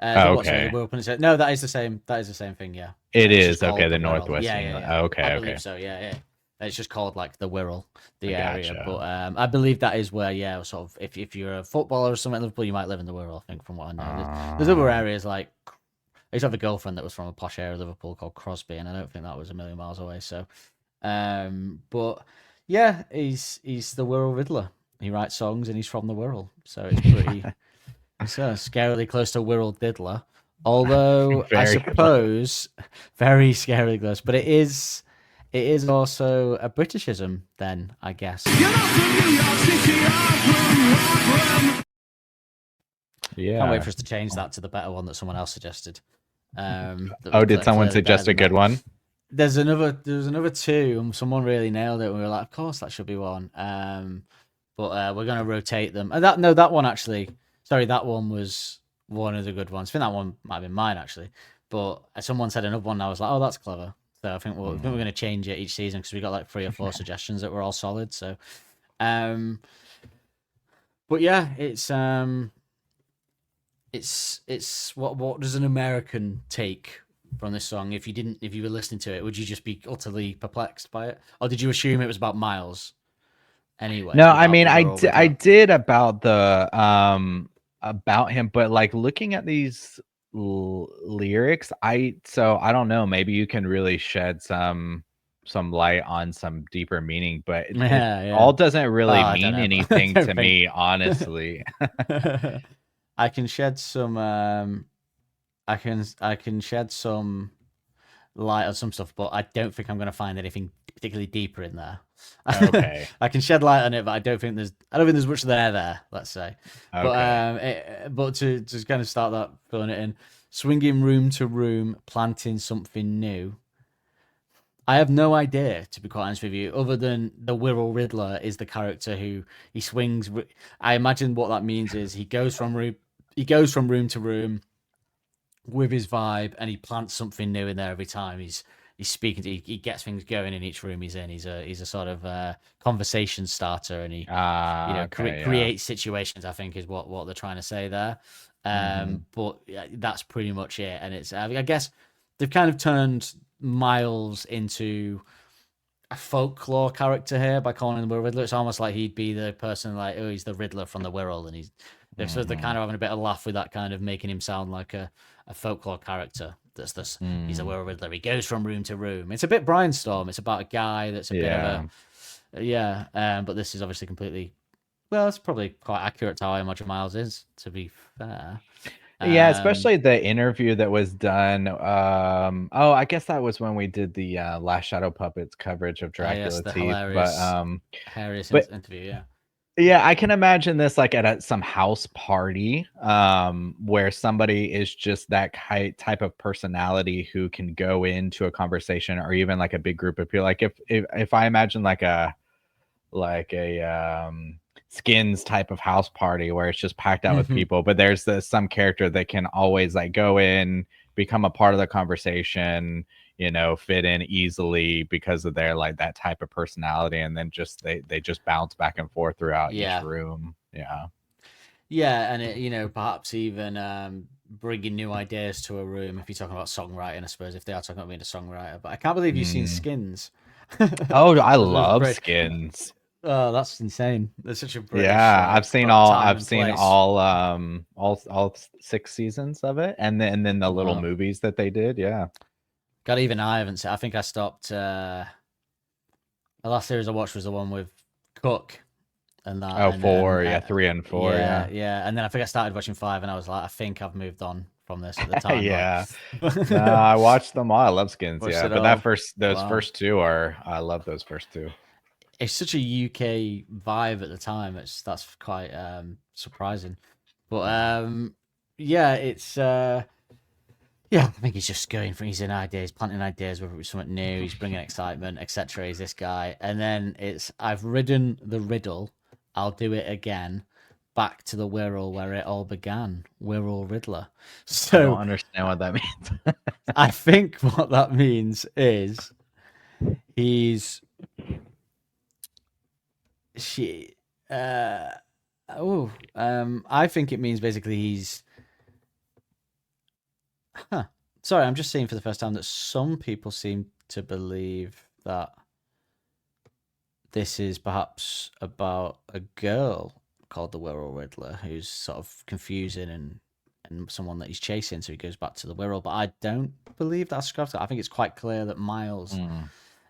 Okay. No, that is the same. That is the same thing. Yeah. It is okay. The Northwest. Yeah. Okay. I Okay. believe so. Yeah. It's just called like the Wirral, the area. Gotcha. But I believe that is where, sort of, if you're a footballer or something in Liverpool, you might live in the Wirral. I think, from what I know, there's other areas like. I used to have a girlfriend that was from a posh area of Liverpool called Crosby, and I don't think that was a million miles away. So, but yeah, he's the Wirral Riddler. He writes songs and he's from the Wirral, so it's pretty. It's scarily close to Wirral Diddler, although I suppose very scarily close. But it is also a Britishism, then, I guess. Yeah. Can't wait for us to change that to the better one that someone else suggested. Did someone suggest a good one? There's another two, and someone really nailed it. And we were like, of course that should be one. But we're gonna rotate them. And that one actually. Sorry, that one was one of the good ones. I think that one might have been mine actually. But someone said another one, and I was like, oh, that's clever. So I think we're gonna change it each season, because we got like 3 or 4 suggestions that were all solid. So, but yeah, it's what does an American take from this song? If you were listening to it, would you just be utterly perplexed by it, or did you assume it was about Miles? Anyway, no, I mean, I did about about him, but like looking at these lyrics, I don't know. Maybe you can really shed some light on some deeper meaning, but it all doesn't really mean anything to me, honestly. I can shed some I can shed some light on some stuff, but I don't think I'm going to find anything particularly deeper in there. Okay. I can shed light on it, but I don't think there's much there, let's say. Okay. But to kind of start that, filling it in, swinging room to room, planting something new. I have no idea, to be quite honest with you, other than the Wirral Riddler is the character who he swings. I imagine what that means is he goes from room to room with his vibe, and he plants something new in there every time. He's he's speaking to, he gets things going in each room he's in. He's a sort of conversation starter, and he creates situations. I think is what they're trying to say there. But that's pretty much it. And it's I guess they've kind of turned Miles into a folklore character here by calling him the Riddler. It's almost like he'd be the person like, oh, he's the Riddler from the Wirral, and they're kind of having a bit of laugh with that, kind of making him sound like a folklore character. That's this. He's a Wirral Riddler. He goes from room to room. It's a bit Brainstorm. It's about a guy that's a bit of a but this is obviously completely. Well, it's probably quite accurate to how I imagine Miles is, to be fair. Yeah, especially the interview that was done. I guess that was when we did the Last Shadow Puppets coverage of Dracula Teeth. Hilarious interview, yeah, I can imagine this like at some house party, where somebody is just that type of personality who can go into a conversation, or even like a big group of people. Like if I imagine like a Skins type of house party where it's just packed out with people, but there's some character that can always like go in, become a part of the conversation, fit in easily because of their like that type of personality, and then just they just bounce back and forth throughout each room. And it, perhaps even bringing new ideas to a room. If you're talking about songwriting, I suppose, if they are talking about being a songwriter. But I can't believe you've seen Skins. Oh, I love Skins. Oh, that's insane. That's such a British, I've seen all 6 seasons of it, and then the little movies that they did. God, even I haven't seen. I think I stopped. The last series I watched was the one with Cook and that. Oh, 3 and 4. Yeah. And then I think I started watching 5, and I was like, I think I've moved on from this at the time. No, I watched them all. I love Skins. Watched but first 2 are. I love those first 2. It's such a UK vibe at the time. That's quite surprising, but it's I think he's just going for he's in ideas, planting ideas, whether it's something new, he's bringing excitement, etc. He's this guy, and then it's I've ridden the riddle, I'll do it again, back to the Wirral where it all began, Wirral Riddler. So I don't understand what that means. I think what that means is I think it means basically he's sorry, I'm just seeing for the first time that some people seem to believe that this is perhaps about a girl called the Wirral Riddler who's sort of confusing and someone that he's chasing, so he goes back to the Wirral. But I don't believe that's correct. I think it's quite clear that Miles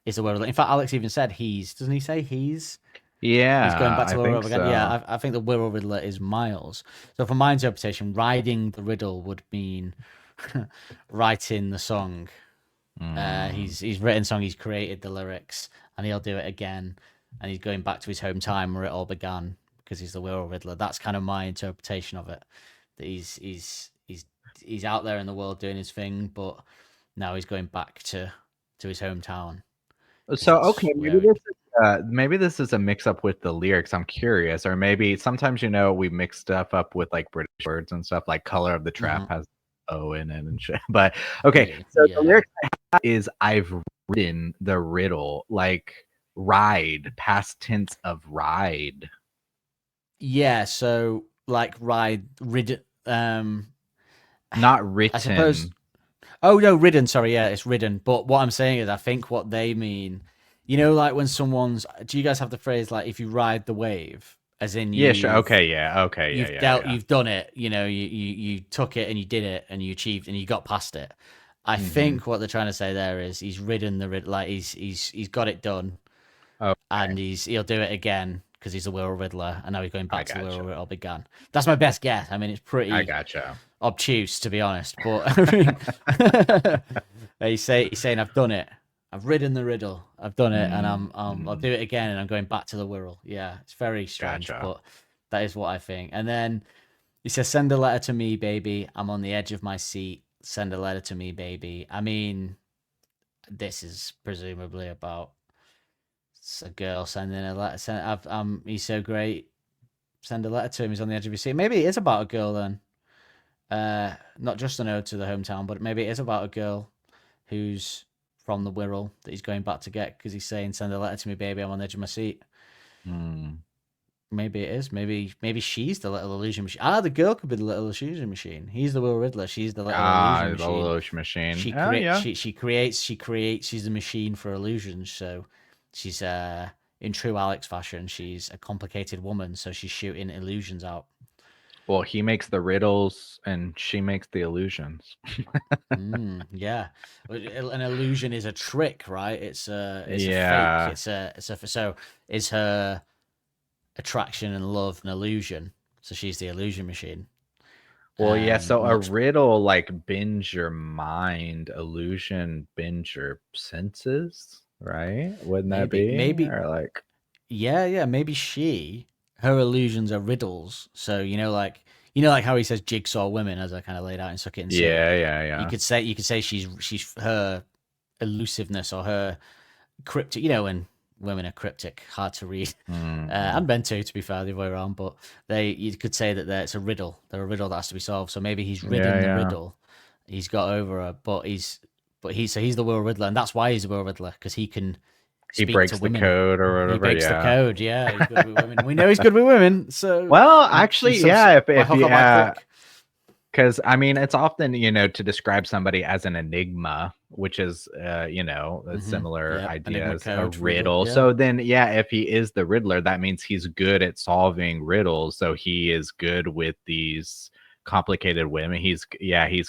is the Wirral. In fact, Alex even said doesn't he say he's? Yeah, he's going back to the Wirral again. So. Yeah, I think the Wirral Riddler is Miles. So from my interpretation, riding the riddle would mean writing the song. He's written song, he's created the lyrics, and he'll do it again. And he's going back to his hometown where it all began because he's the Wirral Riddler. That's kind of my interpretation of it. That he's out there in the world doing his thing, but now he's going back to his hometown. So okay, maybe this is a mix up with the lyrics. I'm curious, or maybe sometimes we mix stuff up with like British words and stuff, like "Color of the Trap" has O in it and shit. But okay, so the lyrics I have is I've ridden the riddle, like ride, past tense of ride. Yeah, so like ridden. Not written. I suppose. Oh no, ridden. Sorry, yeah, it's ridden. But what I'm saying is, I think what they mean, like when someone's. Do you guys have the phrase like if you ride the wave, as in you? Yeah, sure. Okay, yeah. You've done it. You took it and you did it and you achieved and you got past it. I think what they're trying to say there is he's ridden the riddle, like he's got it done, and he'll do it again because he's a Wirral Riddler, and now he's going back to where it all began. That's my best guess. I mean, it's pretty. I gotcha. Obtuse, to be honest, but I mean, he's saying I've done it. I've ridden the riddle. I've done it, and I'll do it again, and I'm going back to the Wirral. Yeah, it's very strange, but that is what I think. And then he says, "Send a letter to me, baby. I'm on the edge of my seat. Send a letter to me, baby." I mean, this is presumably about a girl sending a letter. He's so great. Send a letter to him. He's on the edge of his seat. Maybe it is about a girl then. Not just an ode to the hometown, but maybe it is about a girl who's from the Wirral that he's going back to get because he's saying, "Send a letter to me, baby. I'm on the edge of my seat." Maybe it is. Maybe she's the little illusion machine. The girl could be the little illusion machine. He's the Will Riddler. She's the little illusion machine. The illusion machine. She creates. She's the machine for illusions. So she's in true Alex fashion. She's a complicated woman. So she's shooting illusions out. Well, he makes the riddles and she makes the illusions. Yeah, an illusion is a trick, right? It's a fake. So is her attraction and love an illusion? So she's the illusion machine. Well, yeah. So a riddle like bends your mind, illusion bends your senses, right? Wouldn't that be maybe or like? Yeah. Maybe her illusions are riddles. So like how he says jigsaw women, as I kind of laid out in Suck It and See It. Yeah. You could say she's her elusiveness or her cryptic. When women are cryptic, hard to read. And men too, to be fair, the other way around. But you could say that it's a riddle. They're a riddle that has to be solved. So maybe he's ridden the riddle. He's got over her, but he's the Will Riddler, and that's why he's the Will Riddler, because he can. He breaks the code or whatever. He breaks the code. Yeah, he's good with women. We know he's good with women. So actually, because I mean, it's often to describe somebody as an enigma, which is a similar idea as a riddle. So then, if he is the Riddler, that means he's good at solving riddles. So he is good with these complicated women. He's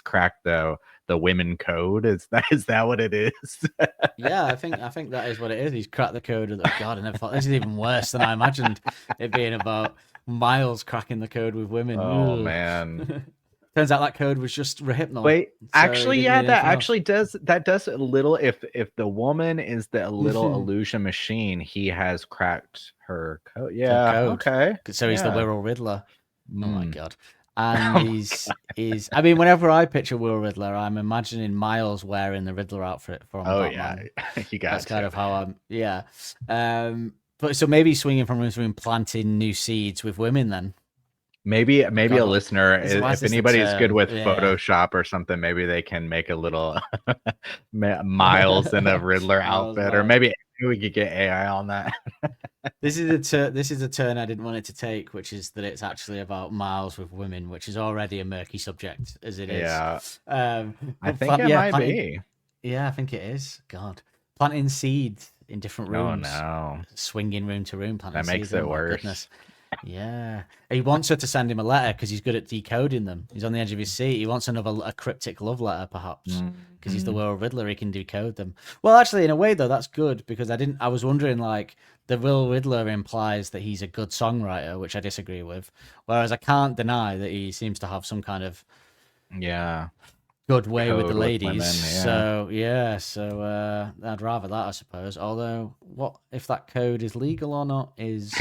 cracked the women code. Is that what it is? Yeah, I think that is what it is. He's cracked the code. God, I never thought this is even worse than I imagined it being about Miles cracking the code with women. Oh man. Turns out that code was just Rehypnol. Wait, actually, that does a little. If the woman is the little illusion machine, he has cracked her code. Yeah, okay. So he's the Wirral Riddler. Oh my god. And he's. I mean, whenever I picture Will Riddler, I'm imagining Miles wearing the Riddler outfit from Batman. You got. That's kind of how I'm. Yeah. But so maybe swinging from room to room, planting new seeds with women. Then maybe a listener, if anybody is good with Photoshop or something, maybe they can make a little Miles in a Riddler outfit, or maybe we could get AI on that. This is a turn I didn't want it to take, which is that it's actually about Miles with women, which is already a murky subject as it is. Yeah. I think it might be. Yeah, I think it is. God, planting seeds in different rooms. Oh no! Swinging room to room, planting that makes seeds. it worse. Goodness. Yeah, he wants her to send him a letter because he's good at decoding them. He's on the edge of his seat. He wants a cryptic love letter, perhaps, because he's the Will Riddler. He can decode them. Well, actually, in a way, though, that's good because I was wondering, like, the Will Riddler implies that he's a good songwriter, which I disagree with. Whereas I can't deny that he seems to have some kind of good way with the ladies. Women, so I'd rather that, I suppose. Although, what if that code is legal or not is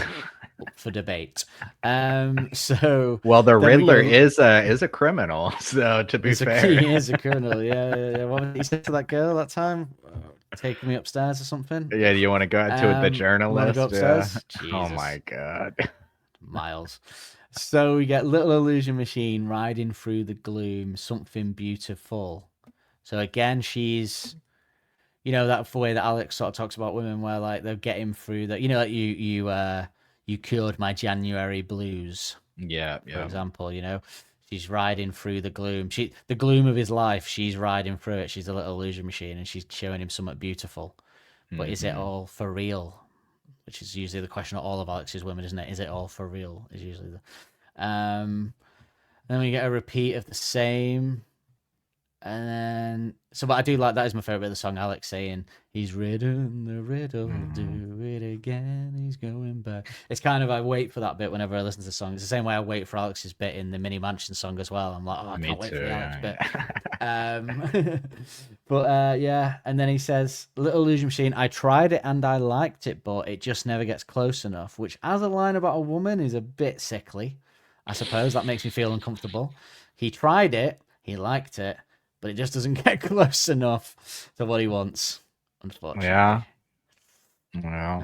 up for debate. So the Riddler is a criminal. So to be fair, he is a criminal. Yeah. What did he say to that girl that time? Take me upstairs or something. Yeah, do you want to go out to the journalist? Go upstairs? Oh my god, Miles. So we get little illusion machine riding through the gloom, something beautiful. So again, she's, that way that Alex sort of talks about women, where like they're getting through that. Like you cured my January blues. Yeah. For example, she's riding through the gloom. The gloom of his life. She's riding through it. She's a little illusion machine, and she's showing him something beautiful. But is it all for real? Which is usually the question of all of Alex's women, isn't it? Is it all for real? Is usually the. Then we get a repeat of the same, and then but I do like that is my favorite bit of the song. Alex saying he's ridden the riddle, do it again. He's going back. It's kind of I wait for that bit whenever I listen to the song. It's the same way I wait for Alex's bit in the Mini Mansion song as well. I'm like, I can't wait for the Alex bit. But and then he says, "Little Illusion Machine, I tried it and I liked it, but it just never gets close enough." Which, as a line about a woman, is a bit sickly. I suppose that makes me feel uncomfortable. He tried it, he liked it, but it just doesn't get close enough to what he wants, unfortunately. Yeah. Well,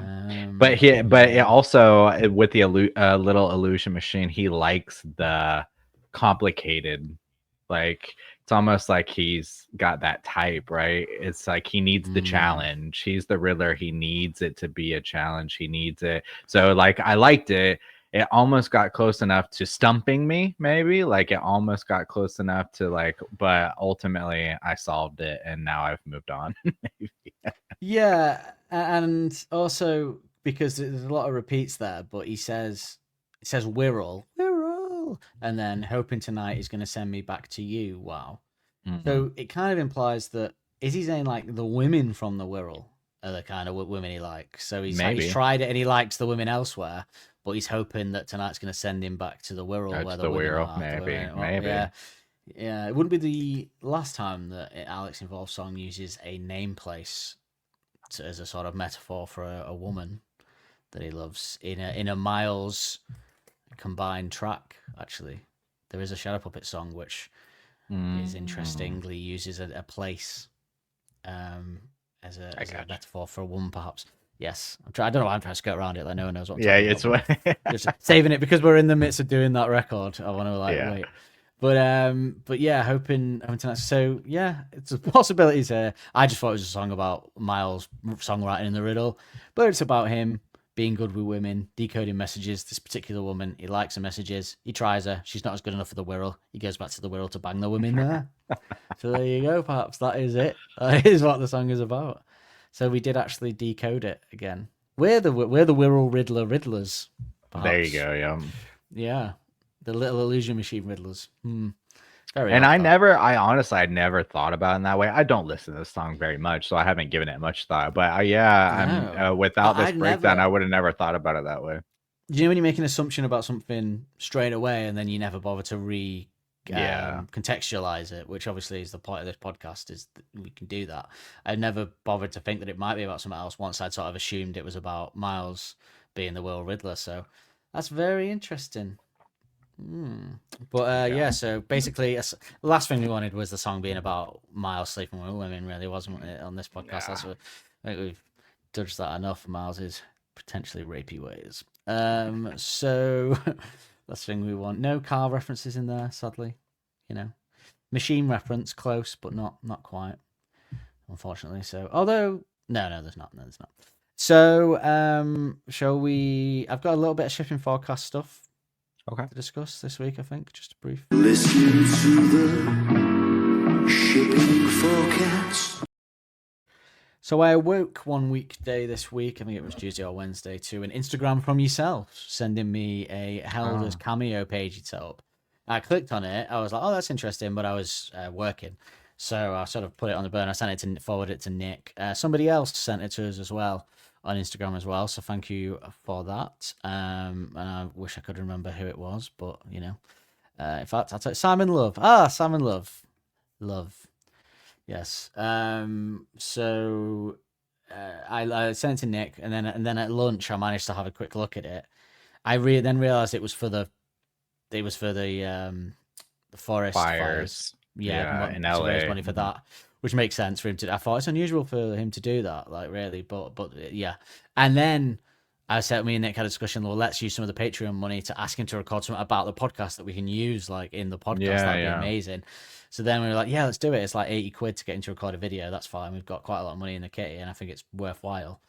but it also with the little illusion machine, he likes the complicated Like it's almost like he's got that type, right? It's like he needs the challenge. He's the Riddler. He needs it to be a challenge. He needs it. So like I liked it. It almost got close enough to stumping me, maybe. Like it almost got close enough to like, but ultimately I solved it and now I've moved on. Maybe. Yeah, and also because there's a lot of repeats there, but it says Wirral, Wirral, and then hoping tonight is going to send me back to you. Wow. So it kind of implies that is he saying like the women from the Wirral are the kind of women he likes? So he's tried it and he likes the women elsewhere, but he's hoping that tonight's going to send him back to the Wirral where the women are. Maybe. Yeah. It wouldn't be the last time that Alex Involved song uses a name place as a sort of metaphor for a woman that he loves in a Miles combined track. Actually, there is a Shadow Puppet song which is interestingly uses a place as a metaphor for a woman, perhaps. Yes, I don't know why I'm trying to skirt around it. Like no one knows what. It's just saving it because we're in the midst of doing that record. I want to wait. But yeah, hoping tonight. So yeah, it's a possibilities here. I just thought it was a song about Miles songwriting in the riddle, but it's about him being good with women, decoding messages. This particular woman, he likes her messages. He tries her. She's not as good enough for the Wirral. He goes back to the Wirral to bang the women there. So there you go. Perhaps that is it. That is what the song is about. So we did actually decode it again. We're the Wirral Riddlers. Perhaps. There you go. Yeah. The little illusion machine riddlers. And I honestly, I never thought about it in that way. I don't listen to this song very much, so I haven't given it much thought. But without this breakdown, I would have never thought about it that way. Do you know when you make an assumption about something straight away and then you never bother to contextualize it, which obviously is the point of this podcast, is that we can do that. I never bothered to think that it might be about something else once I'd sort of assumed it was about Miles being the Wirral Riddler. So that's very interesting. But so basically the last thing we wanted was the song being about Miles sleeping with women, really, wasn't it, on this podcast? That's what I think we've judged that enough. Miles' potentially rapey ways. So last thing we want, no car references in there, sadly. Machine reference, close but not quite, unfortunately. So although no there's not. So shall we? I've got a little bit of shipping forecast stuff to discuss this week, I think. Just a brief. Listen to the shipping forecast. So I awoke one weekday this week, I think it was Tuesday or Wednesday, to an Instagram from yourself sending me a Helders cameo page you'd set up. I clicked on it. I was like, oh, that's interesting, but I was working. So I sort of put it on the burner. I forwarded it to Nick. Somebody else sent it to us as well on Instagram as well. So thank you for that. And I wish I could remember who it was, but in fact, I'll tell you, Simon Love. Simon Love. Yes. So I sent it to Nick, and then at lunch I managed to have a quick look at it. I then realized it was for the forest fires. Yeah, in LA. Raise money for that, which makes sense for him to. I thought it's unusual for him to do that, like really, but yeah. And then me and Nick had a discussion. Well, let's use some of the Patreon money to ask him to record something about the podcast that we can use, like in the podcast. That'd be amazing. So then we were like, yeah, let's do it. It's like £80 to get him to record a video. That's fine. We've got quite a lot of money in the kitty, and I think it's worthwhile.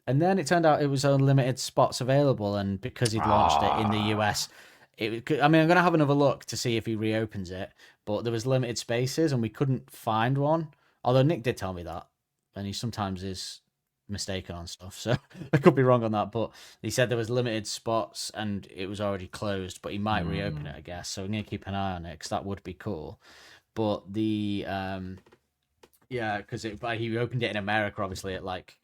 And then it turned out it was unlimited spots available, and because he'd launched it in the US. I'm going to have another look to see if he reopens it, but there was limited spaces and we couldn't find one. Although Nick did tell me that, and he sometimes is mistaken on stuff, so I could be wrong on that. But he said there was limited spots and it was already closed, but he might reopen it, I guess. So I'm going to keep an eye on it because that would be cool. But the because he opened it in America, obviously at like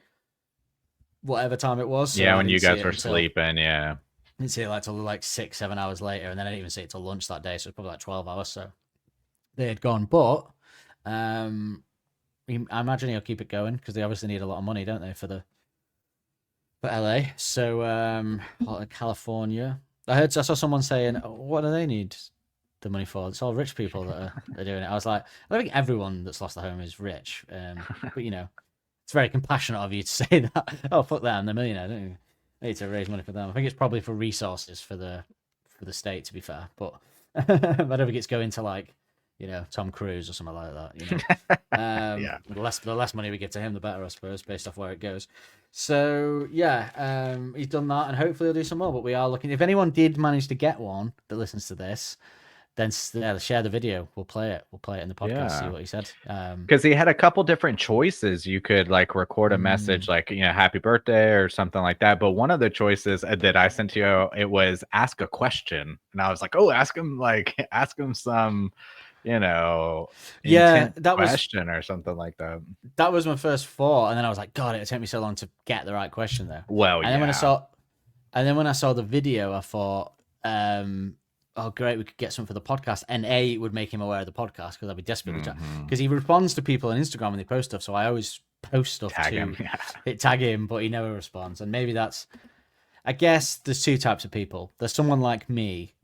whatever time it was. So when you guys were sleeping, I didn't see it till like 6-7 hours later, and then I didn't even see it till lunch that day, so it's probably like 12 hours. So they had gone, but I imagine he'll keep it going because they obviously need a lot of money, don't they, for LA? So California. I saw someone saying, "What do they need the money for? It's all rich people that are doing it." I was like, I don't think everyone that's lost their home is rich, but it's very compassionate of you to say that. Oh, fuck them, they're millionaire, don't you? They need to raise money for them. I think it's probably for resources for the state, to be fair, but I don't think it's going to like Tom Cruise or something like that. Yeah. The less money we give to him, the better, I suppose, based off where it goes. So yeah, he's done that, and hopefully he'll do some more. But we are looking. If anyone did manage to get one that listens to this, then share the video. We'll play it. We'll play it in the podcast. See what he said. Because he had a couple different choices. You could like record a message like, happy birthday or something like that. But one of the choices that I sent to you, it was ask a question. And I was like, oh, ask him some, that question or something like that. That was my first thought. And then I was like, God, it took me so long to get the right question there. Well, and then when I saw the video, I thought, oh, great, we could get something for the podcast. And it would make him aware of the podcast because I'd be desperate because he responds to people on Instagram when they post stuff. So I always post stuff tag him, tag him, but he never responds. And maybe I guess there's two types of people. There's someone like me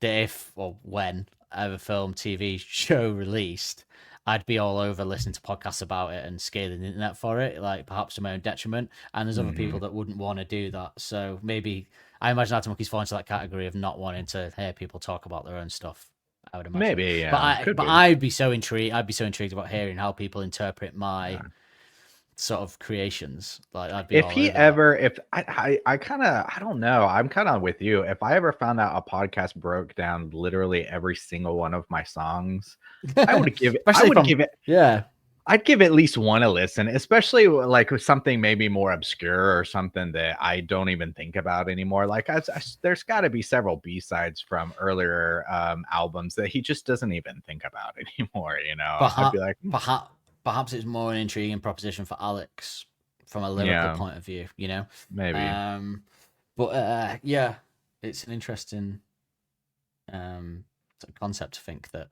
that if or when I have a film, TV show released, I'd be all over listening to podcasts about it and scaling the internet for it, like perhaps to my own detriment. And there's other people that wouldn't want to do that. So maybe I imagine Monkeys fall into that category of not wanting to hear people talk about their own stuff. I would imagine. Maybe, yeah. But I'd be so intrigued. I'd be so intrigued about hearing how people interpret my sort of creations. Like I'd be. I don't know. I'm kind of with you. If I ever found out a podcast broke down literally every single one of my songs, I would give it. Yeah. I'd give at least one a listen, especially like with something maybe more obscure or something that I don't even think about anymore. Like there's got to be several B-sides from earlier albums that he just doesn't even think about anymore. I'd be like, perhaps it's more an intriguing proposition for Alex from a lyrical point of view. Maybe. But yeah, it's an interesting concept to think that.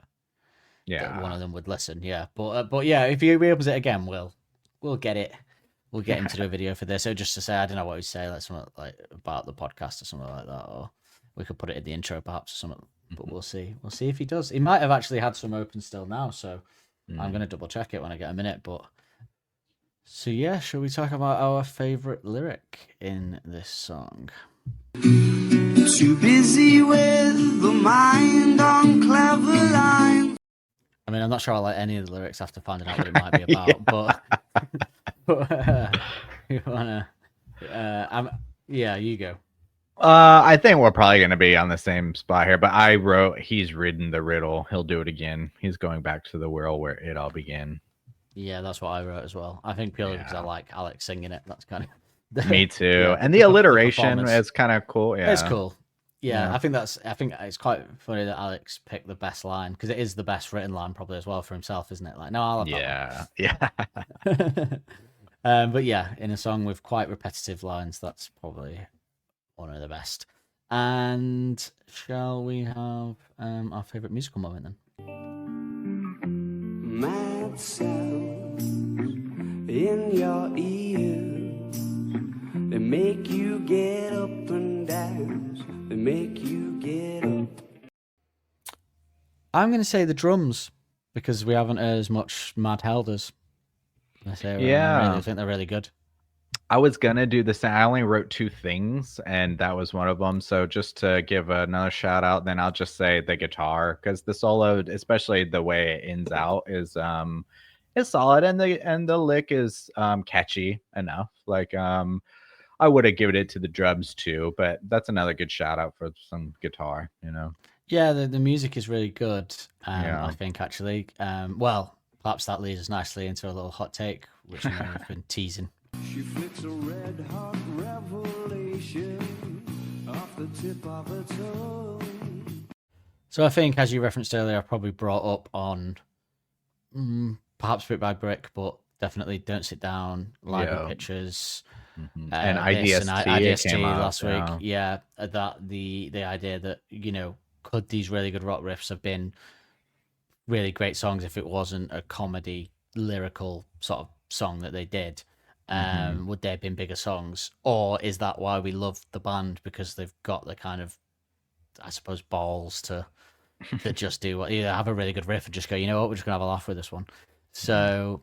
That one of them would listen, but yeah, if he reopens it again, we'll get it. We'll get him to do a video for this. So just to say, I don't know what he'd say, like something like about the podcast or something like that, or we could put it in the intro perhaps or something. But we'll see. We'll see if he does. He might have actually had some open still now, so I'm gonna double check it when I get a minute. But so yeah, shall we talk about our favorite lyric in this song? Too busy with the mind on clever lines. I mean, I'm not sure I like any of the lyrics after finding out what it might be about, but you wanna, you go. I think we're probably going to be on the same spot here, but I wrote, he's ridden the riddle. He'll do it again. He's going back to the Wirral where it all began. Yeah, that's what I wrote as well. I think purely because I like Alex singing it. That's kind of me too. And the alliteration is kind of cool. Yeah, it's cool. Yeah, I think it's quite funny that Alex picked the best line because it is the best written line probably as well for himself, isn't it? Like, no, I love that one. But yeah, in a song with quite repetitive lines, that's probably one of the best. And shall we have our favorite musical moment then? Mad sounds in your ears, they make you get up and dance. They make you get up. I'm going to say the drums because we haven't heard as much Mad Helders. I think they're really good. I was going to do the same. I only wrote two things, and that was one of them. So just to give another shout out, then I'll just say the guitar because the solo, especially the way it ends out, is solid, and the lick is catchy enough. Like I would have given it to the drums too, but that's another good shout out for some guitar, Yeah, the music is really good. I think actually. Well, perhaps that leads us nicely into a little hot take, which I've been teasing. She flicks a red hot revelation off the tip of her tongue. So I think, as you referenced earlier, I probably brought up on perhaps Brick by Brick, but definitely Don't Sit Down, Live Pictures. And IDST came out last week. Yeah, that the idea that could these really good rock riffs have been really great songs if it wasn't a comedy lyrical sort of song that they did? Would they have been bigger songs, or is that why we love the band because they've got the kind of, I suppose, balls to just do what either have a really good riff and just go, you know what, we're just gonna have a laugh with this one. So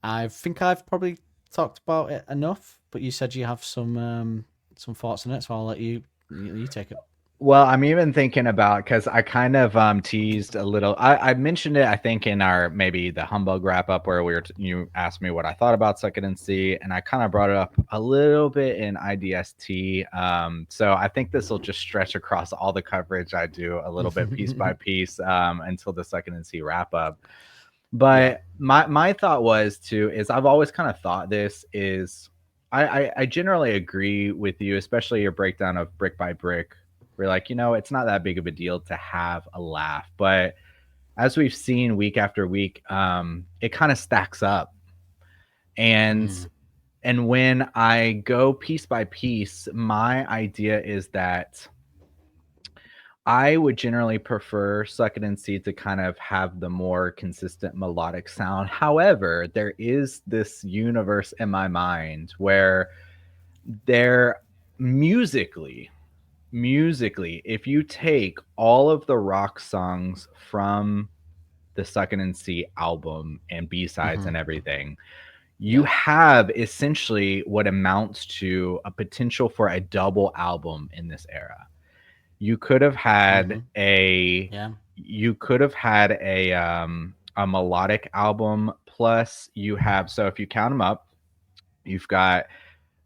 I think I've probably talked about it enough, but you said you have some thoughts on it, so I'll let you take it. Well, I'm even thinking about, because I kind of teased a little. I mentioned it, I think, in our maybe the humbug wrap up where you asked me what I thought about Second and C, and I kind of brought it up a little bit in IDST. So I think this will just stretch across all the coverage I do a little bit piece by piece until the Second and C wrap up. But my thought was is I've always kind of thought this is I generally agree with you, especially your breakdown of Brick by Brick. We're like, it's not that big of a deal to have a laugh. But as we've seen week after week, it kind of stacks up. And when I go piece by piece, my idea is that I would generally prefer Suck It and See to kind of have the more consistent melodic sound. However, there is this universe in my mind where they're musically, if you take all of the rock songs from the Suck It and See album and B-sides and everything, you have essentially what amounts to a potential for a double album in this era. You could have had a melodic album, plus you have, so if you count them up, you've got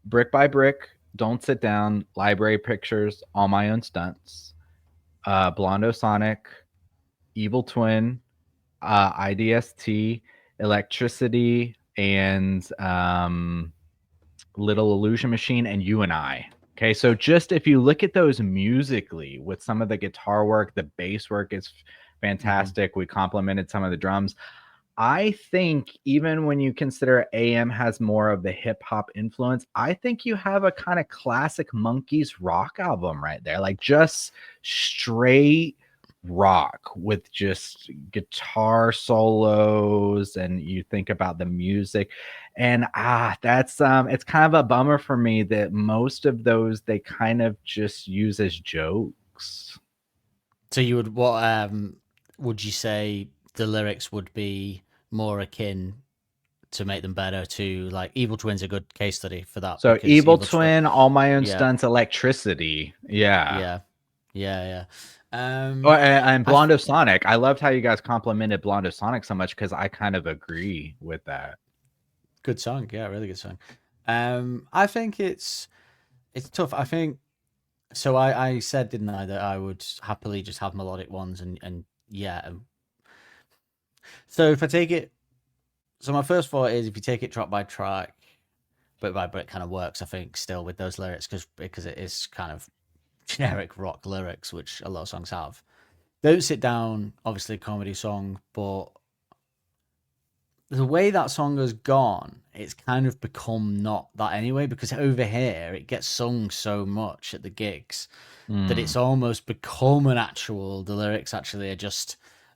Brick by Brick, Don't Sit Down, Library Pictures, All My Own Stunts, Blondo Sonic, Evil Twin, IDST, Electricity, and Little Illusion Machine, and You and I. Okay, so just if you look at those musically, with some of the guitar work, the bass work is fantastic. We complimented some of the drums. I think even when you consider AM has more of the hip hop influence, I think you have a kind of classic Monkees rock album right there. Like just straight rock with just guitar solos, and you think about the music, and that's it's kind of a bummer for me that most of those they kind of just use as jokes. So you would you say the lyrics would be more akin to make them better to, like, Evil Twin's a good case study for that? So Evil Twin, All My Own Stunts, Electricity, yeah. And Blondo Sonic. I loved how you guys complimented Blondo Sonic so much, because I kind of agree with that. Good song, yeah, really good song. I think it's tough. I think so. I said, didn't I, that I would happily just have melodic ones, and yeah. So if I take it, so my first thought is if you take it track by track, bit by bit, kind of works. I think still with those lyrics because it is kind of generic rock lyrics, which a lot of songs have. Don't Sit Down, obviously a comedy song, but the way that song has gone, it's kind of become not that anyway, because over here it gets sung so much at the gigs that it's almost become the lyrics actually are just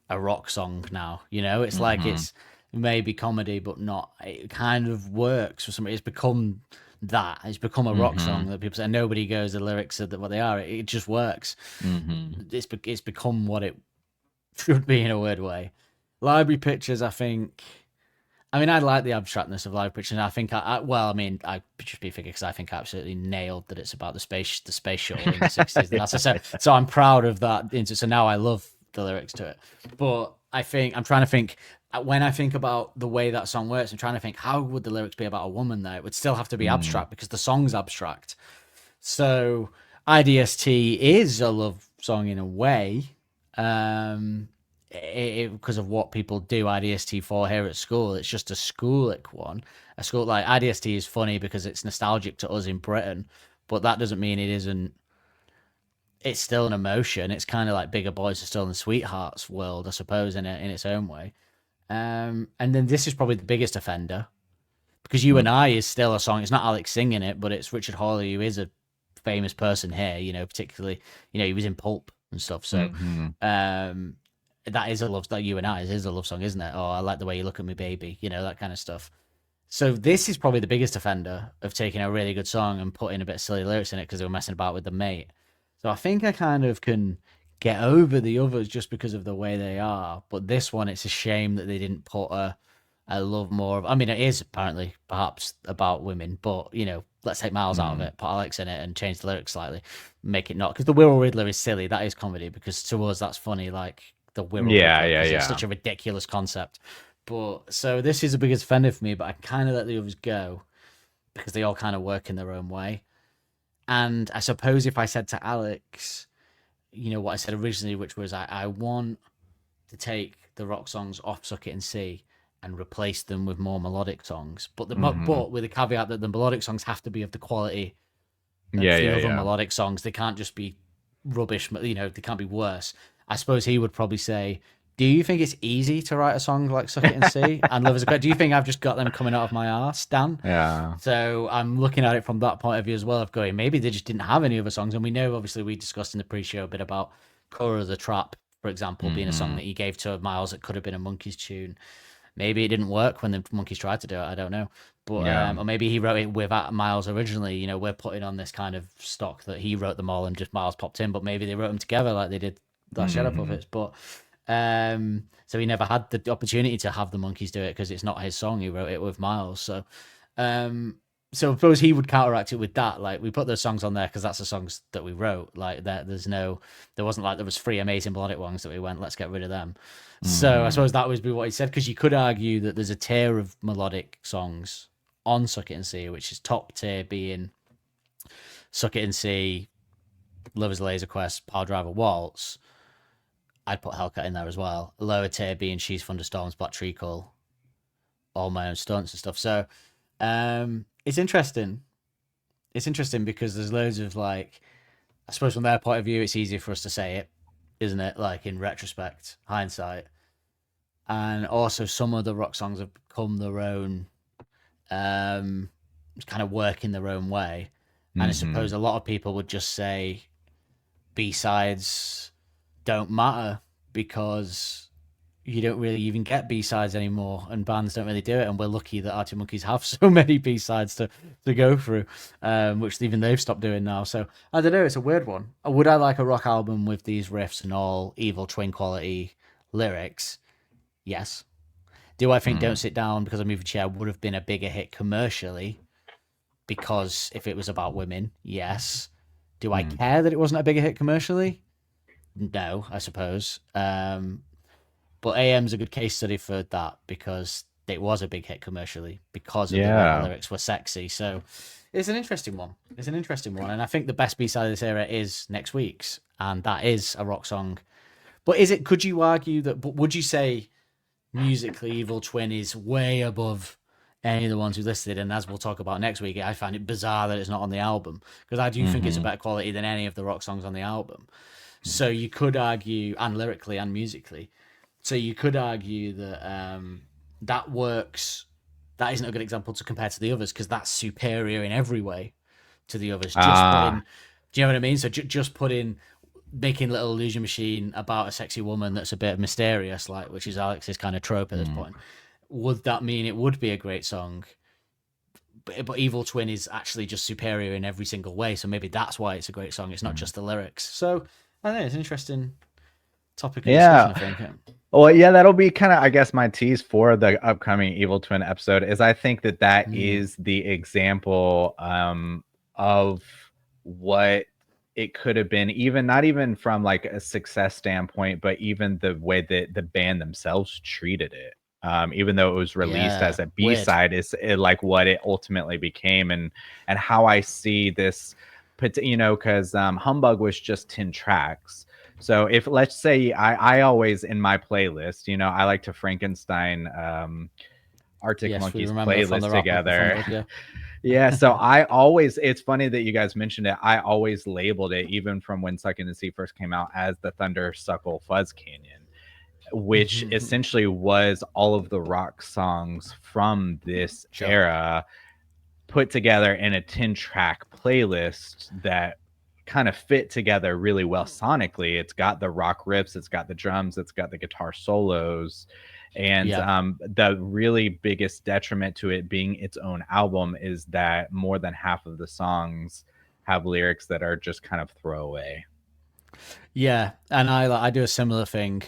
a rock song now. It's like it's maybe comedy, but not. It kind of works for somebody. It's become that. It's become a rock song that people say. Nobody goes, the lyrics are what they are. It just works. It's become what it should be in a weird way. Library Pictures, I think. I mean, I like the abstractness of Library Pictures. And I think I just be figure because I think I absolutely nailed that it's about the space shuttle in the 60s. And that's so I'm proud of that. So now I love the lyrics to it. But I'm trying to think. When I think about the way that song works, I'm trying to think, how would the lyrics be about a woman there? It would still have to be abstract because the song's abstract. So IDST is a love song in a way, because of what people do IDST for here at school. It's just a schoolic one. A school like IDST is funny because it's nostalgic to us in Britain, but that doesn't mean it isn't. It's still an emotion. It's kind of like Bigger Boys Are Still in the Sweethearts world, I suppose, in its own way. And then this is probably the biggest offender, because You and I is still a song. It's not Alex singing it, but it's Richard Hawley, who is a famous person here, particularly, he was in Pulp and stuff. So that is a love, that You and I is a love song, isn't it? Oh, I like the way you look at me, baby, that kind of stuff. So this is probably the biggest offender of taking a really good song and putting a bit of silly lyrics in it because they were messing about with the mate. So I think I kind of can get over the others just because of the way they are. But this one, it's a shame that they didn't put a I love more of. I mean, it is apparently perhaps about women, but let's take Miles out of it, put Alex in it, and change the lyrics slightly, make it not, because the Wirral Riddler is silly. That is comedy, because to us that's funny. Like the Wirral Riddler, because it's such a ridiculous concept. But so this is the biggest offender for me, but I kind of let the others go because they all kind of work in their own way. And I suppose if I said to Alex, what I said originally, which was I want to take the rock songs off Suck It and See and replace them with more melodic songs, but but with the caveat that the melodic songs have to be of the quality of the other melodic songs. They can't just be rubbish, they can't be worse. I suppose he would probably say, do you think it's easy to write a song like Suck It and See and Love Is a Girl? Do you think I've just got them coming out of my arse, Dan? Yeah. So I'm looking at it from that point of view as well, of going, maybe they just didn't have any other songs. And we know, obviously, we discussed in the pre-show a bit about Color of the Trap, for example, being a song that he gave to Miles that could have been a Monkees tune. Maybe it didn't work when the Monkees tried to do it. I don't know. But or maybe he wrote it without Miles originally. We're putting on this kind of stock that he wrote them all and just Miles popped in. But maybe they wrote them together like they did Last Shadow Puppets. But so he never had the opportunity to have the Monkees do it because it's not his song. He wrote it with Miles. So so I suppose he would counteract it with that. Like, we put those songs on there because that's the songs that we wrote. Like, there wasn't like there was 3 amazing melodic ones that we went, let's get rid of them. So I suppose that would be what he said, because you could argue that there's a tier of melodic songs on Suck It and See, which is top tier being Suck It and See, Love Is a Laser Quest, Power Driver Waltz. I'd put Hellcat in there as well. Lower tier being She's Thunderstorms, Black Treacle, All My Own Stunts and stuff. So it's interesting. It's interesting because there's loads of, like, I suppose from their point of view, it's easier for us to say it, isn't it? Like, in retrospect, hindsight. And also some of the rock songs have become their own, kind of work in their own way. And I suppose a lot of people would just say B-sides don't matter because you don't really even get B-sides anymore, and bands don't really do it, and we're lucky that Arctic Monkeys have so many B-sides to go through, which even they've stopped doing now. So I don't know, it's a weird one. Would I like a rock album with these riffs and all Evil Twin quality lyrics? Yes. Do I think Don't Sit Down Because I'm Moving Chair would have been a bigger hit commercially because if it was about women? Yes. Do I care that it wasn't a bigger hit commercially? No, I suppose. But AM's a good case study for that because it was a big hit commercially because of the way the lyrics were sexy. So it's an interesting one. And I think the best B-side of this era is next week's, and that is a rock song. But could you argue that, but would you say musically Evil Twin is way above any of the ones we listed? And as we'll talk about next week, I find it bizarre that it's not on the album because I do think it's a better quality than any of the rock songs on the album. So you could argue, and lyrically and musically, so you could argue that that works. That isn't a good example to compare to the others because that's superior in every way to the others. Do you know what I mean? So just put in making Little Illusion Machine about a sexy woman that's a bit mysterious, like, which is Alex's kind of trope at this point. Would that mean it would be a great song? But Evil Twin is actually just superior in every single way. So maybe that's why it's a great song. It's not just the lyrics. So I don't know, it's an interesting topic of discussion, I think. Well, yeah, that'll be kind of, I guess, my tease for the upcoming Evil Twin episode is I think that is the example of what it could have been, even not even from like a success standpoint, but even the way that the band themselves treated it. Even though it was released as a B-side, is like what it ultimately became, and how I see this, because Humbug was just 10 tracks. So if, let's say, I always in my playlist, I like to Frankenstein Arctic Monkeys playlist together. Yeah, so I always, it's funny that you guys mentioned it. I always labeled it, even from when Suck It and See first came out, as the Thunder Suckle Fuzz Canyon, which essentially was all of the rock songs from this era put together in a 10-track playlist that kind of fit together really well sonically. It's got the rock riffs, it's got the drums, it's got the guitar solos. And the really biggest detriment to it being its own album is that more than half of the songs have lyrics that are just kind of throwaway. Yeah, and I do a similar thing,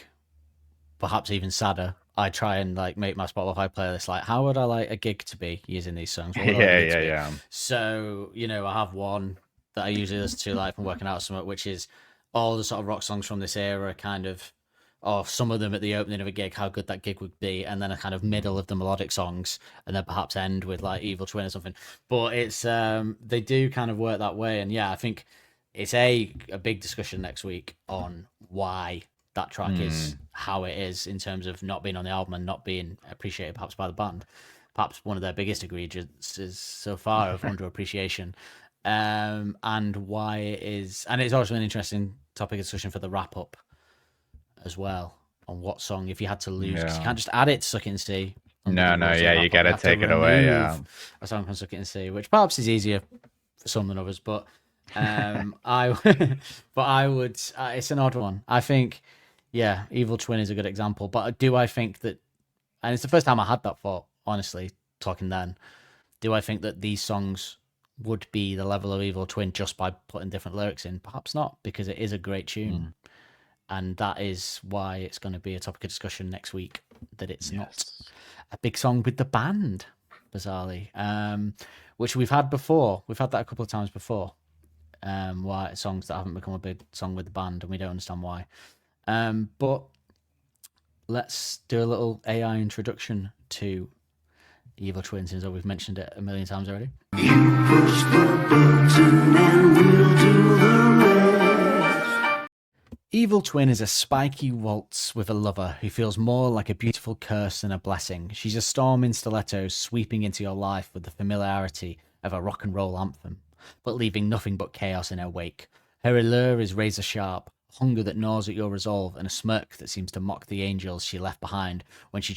perhaps even sadder, I try and like make my Spotify playlist like, how would I like a gig to be using these songs? What would I like a gig to be? Yeah. So, I have one that I usually listen to like from working out somewhere, which is all the sort of rock songs from this era, kind of, or some of them at the opening of a gig, how good that gig would be, and then a kind of middle of the melodic songs, and then perhaps end with like Evil Twin or something. But it's they do kind of work that way, and yeah, I think it's a big discussion next week on why that track is how it is in terms of not being on the album and not being appreciated perhaps by the band. Perhaps one of their biggest egregious so far of underappreciation. And why it is, and it's also an interesting topic of discussion for the wrap up as well, on what song, if you had to lose, because you can't just add it to Suck It and See. No, you gotta take it away. Yeah, a song from Suck It and See, which perhaps is easier for some than others, but I would. It's an odd one. I think, yeah, Evil Twin is a good example. But do I think that, and it's the first time I had that thought, honestly, talking then, do I think that these songs would be the level of Evil Twin just by putting different lyrics in? Perhaps not, because it is a great tune. And that is why it's going to be a topic of discussion next week, that it's not a big song with the band, bizarrely, which we've had before. We've had that a couple of times before. Why songs that haven't become a big song with the band, and we don't understand why. But let's do a little AI introduction to Evil Twin, since we've mentioned it a million times already. You push the button and we'll do the rest. Evil Twin is a spiky waltz with a lover who feels more like a beautiful curse than a blessing. She's a storm in stilettos sweeping into your life with the familiarity of a rock and roll anthem, but leaving nothing but chaos in her wake. Her allure is razor sharp, hunger that gnaws at your resolve, and a smirk that seems to mock the angels she left behind when she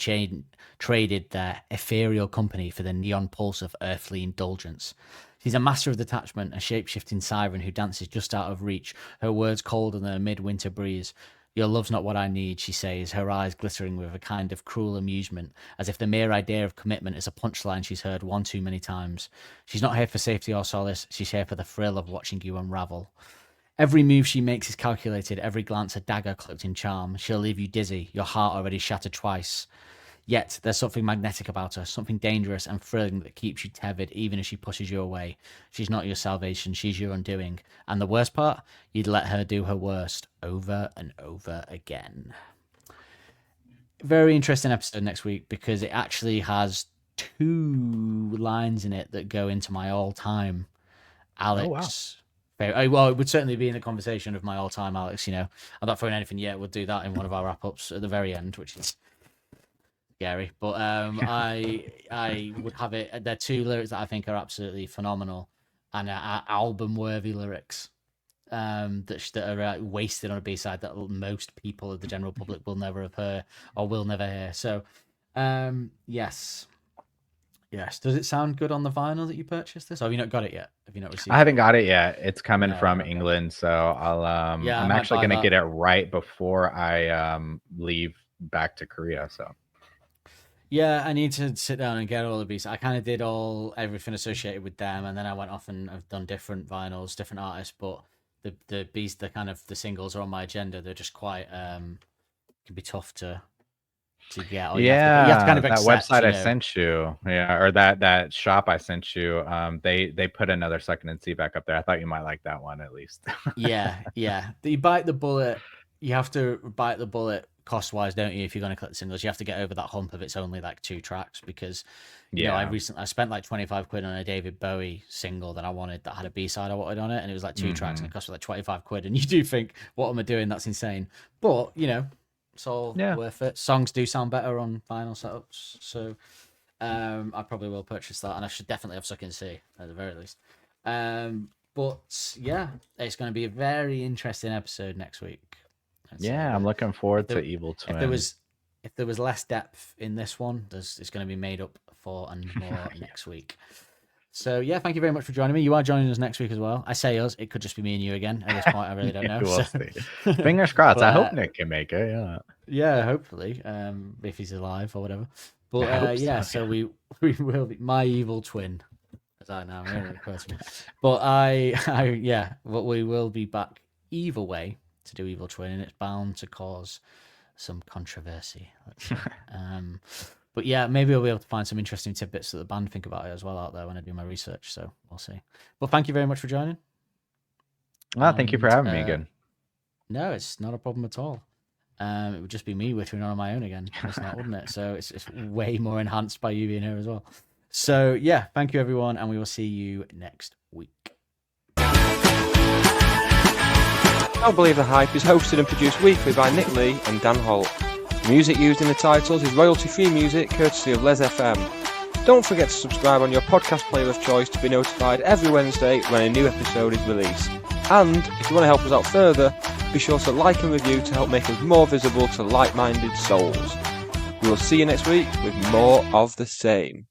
traded their ethereal company for the neon pulse of earthly indulgence. She's a master of detachment, a shape-shifting siren who dances just out of reach, her words colder than a midwinter breeze. Your love's not what I need, she says, her eyes glittering with a kind of cruel amusement, as if the mere idea of commitment is a punchline she's heard one too many times. She's not here for safety or solace, she's here for the thrill of watching you unravel. Every move she makes is calculated, every glance a dagger cloaked in charm. She'll leave you dizzy, your heart already shattered twice. Yet there's something magnetic about her, something dangerous and thrilling that keeps you tethered even as she pushes you away. She's not your salvation, she's your undoing. And the worst part, you'd let her do her worst over and over again. Very interesting episode next week, because it actually has 2 lines in it that go into my all-time Alex. Well, it would certainly be in the conversation of my all-time Alex, I'm not throwing anything yet. We'll do that in one of our wrap-ups at the very end, which is scary. But I would have it. There are 2 lyrics that I think are absolutely phenomenal and are album-worthy lyrics that are wasted on a B-side that most people of the general public will never have heard or will never hear. So, yes. Does it sound good on the vinyl that you purchased this? Or have you not got it yet? Have you not received it? I haven't got it yet. It's coming from England, so I'll I'm actually gonna get it right before I leave back to Korea. So yeah, I need to sit down and get all the beats. I kind of did everything associated with them, and then I went off and I've done different vinyls, different artists. But the beats, the singles are on my agenda. They're just quite can be tough to get. Or you have to kind of that accept, website I sent you, or that shop I sent you, they put another Second and See back up there. I thought you might like that one at least. yeah. You bite the bullet. You have to bite the bullet cost-wise, don't you? If you're going to cut the singles, you have to get over that hump of it's only like 2 tracks, because I spent like 25 quid on a David Bowie single that I wanted, that had a B-side I wanted on it, and it was like 2 tracks and it cost me like 25 quid, and you do think, what am I doing? That's insane. But it's all worth it. Songs do sound better on vinyl setups, so I probably will purchase that, and I should definitely have Suck and See at the very least. But yeah, it's going to be a very interesting episode next week. I'm looking forward to Evil Twin. If there was less depth in this one, it's going to be made up for and more next week. So yeah, thank you very much for joining me. You are joining us next week as well. I say us, it could just be me and you again. At this point, I really don't know. We'll see. Fingers crossed. I hope Nick can make it. Yeah, hopefully, if he's alive or whatever. But so we will be my Evil Twin, as I now refer to me. But we will be back either way to do Evil Twin, and it's bound to cause some controversy. But yeah, maybe I'll be able to find some interesting tidbits that the band think about it as well out there when I do my research. So we'll see. But thank you very much for joining. Thank you for having me again. No, it's not a problem at all. It would just be me whittering on my own again, wouldn't it? So it's way more enhanced by you being here as well. So yeah, thank you everyone, and we will see you next week. Don't Believe the Hype is hosted and produced weekly by Nick Lee and Dan Holt. The music used in the titles is royalty-free music courtesy of Les FM. Don't forget to subscribe on your podcast player of choice to be notified every Wednesday when a new episode is released. And if you want to help us out further, be sure to like and review to help make us more visible to like-minded souls. We will see you next week with more of the same.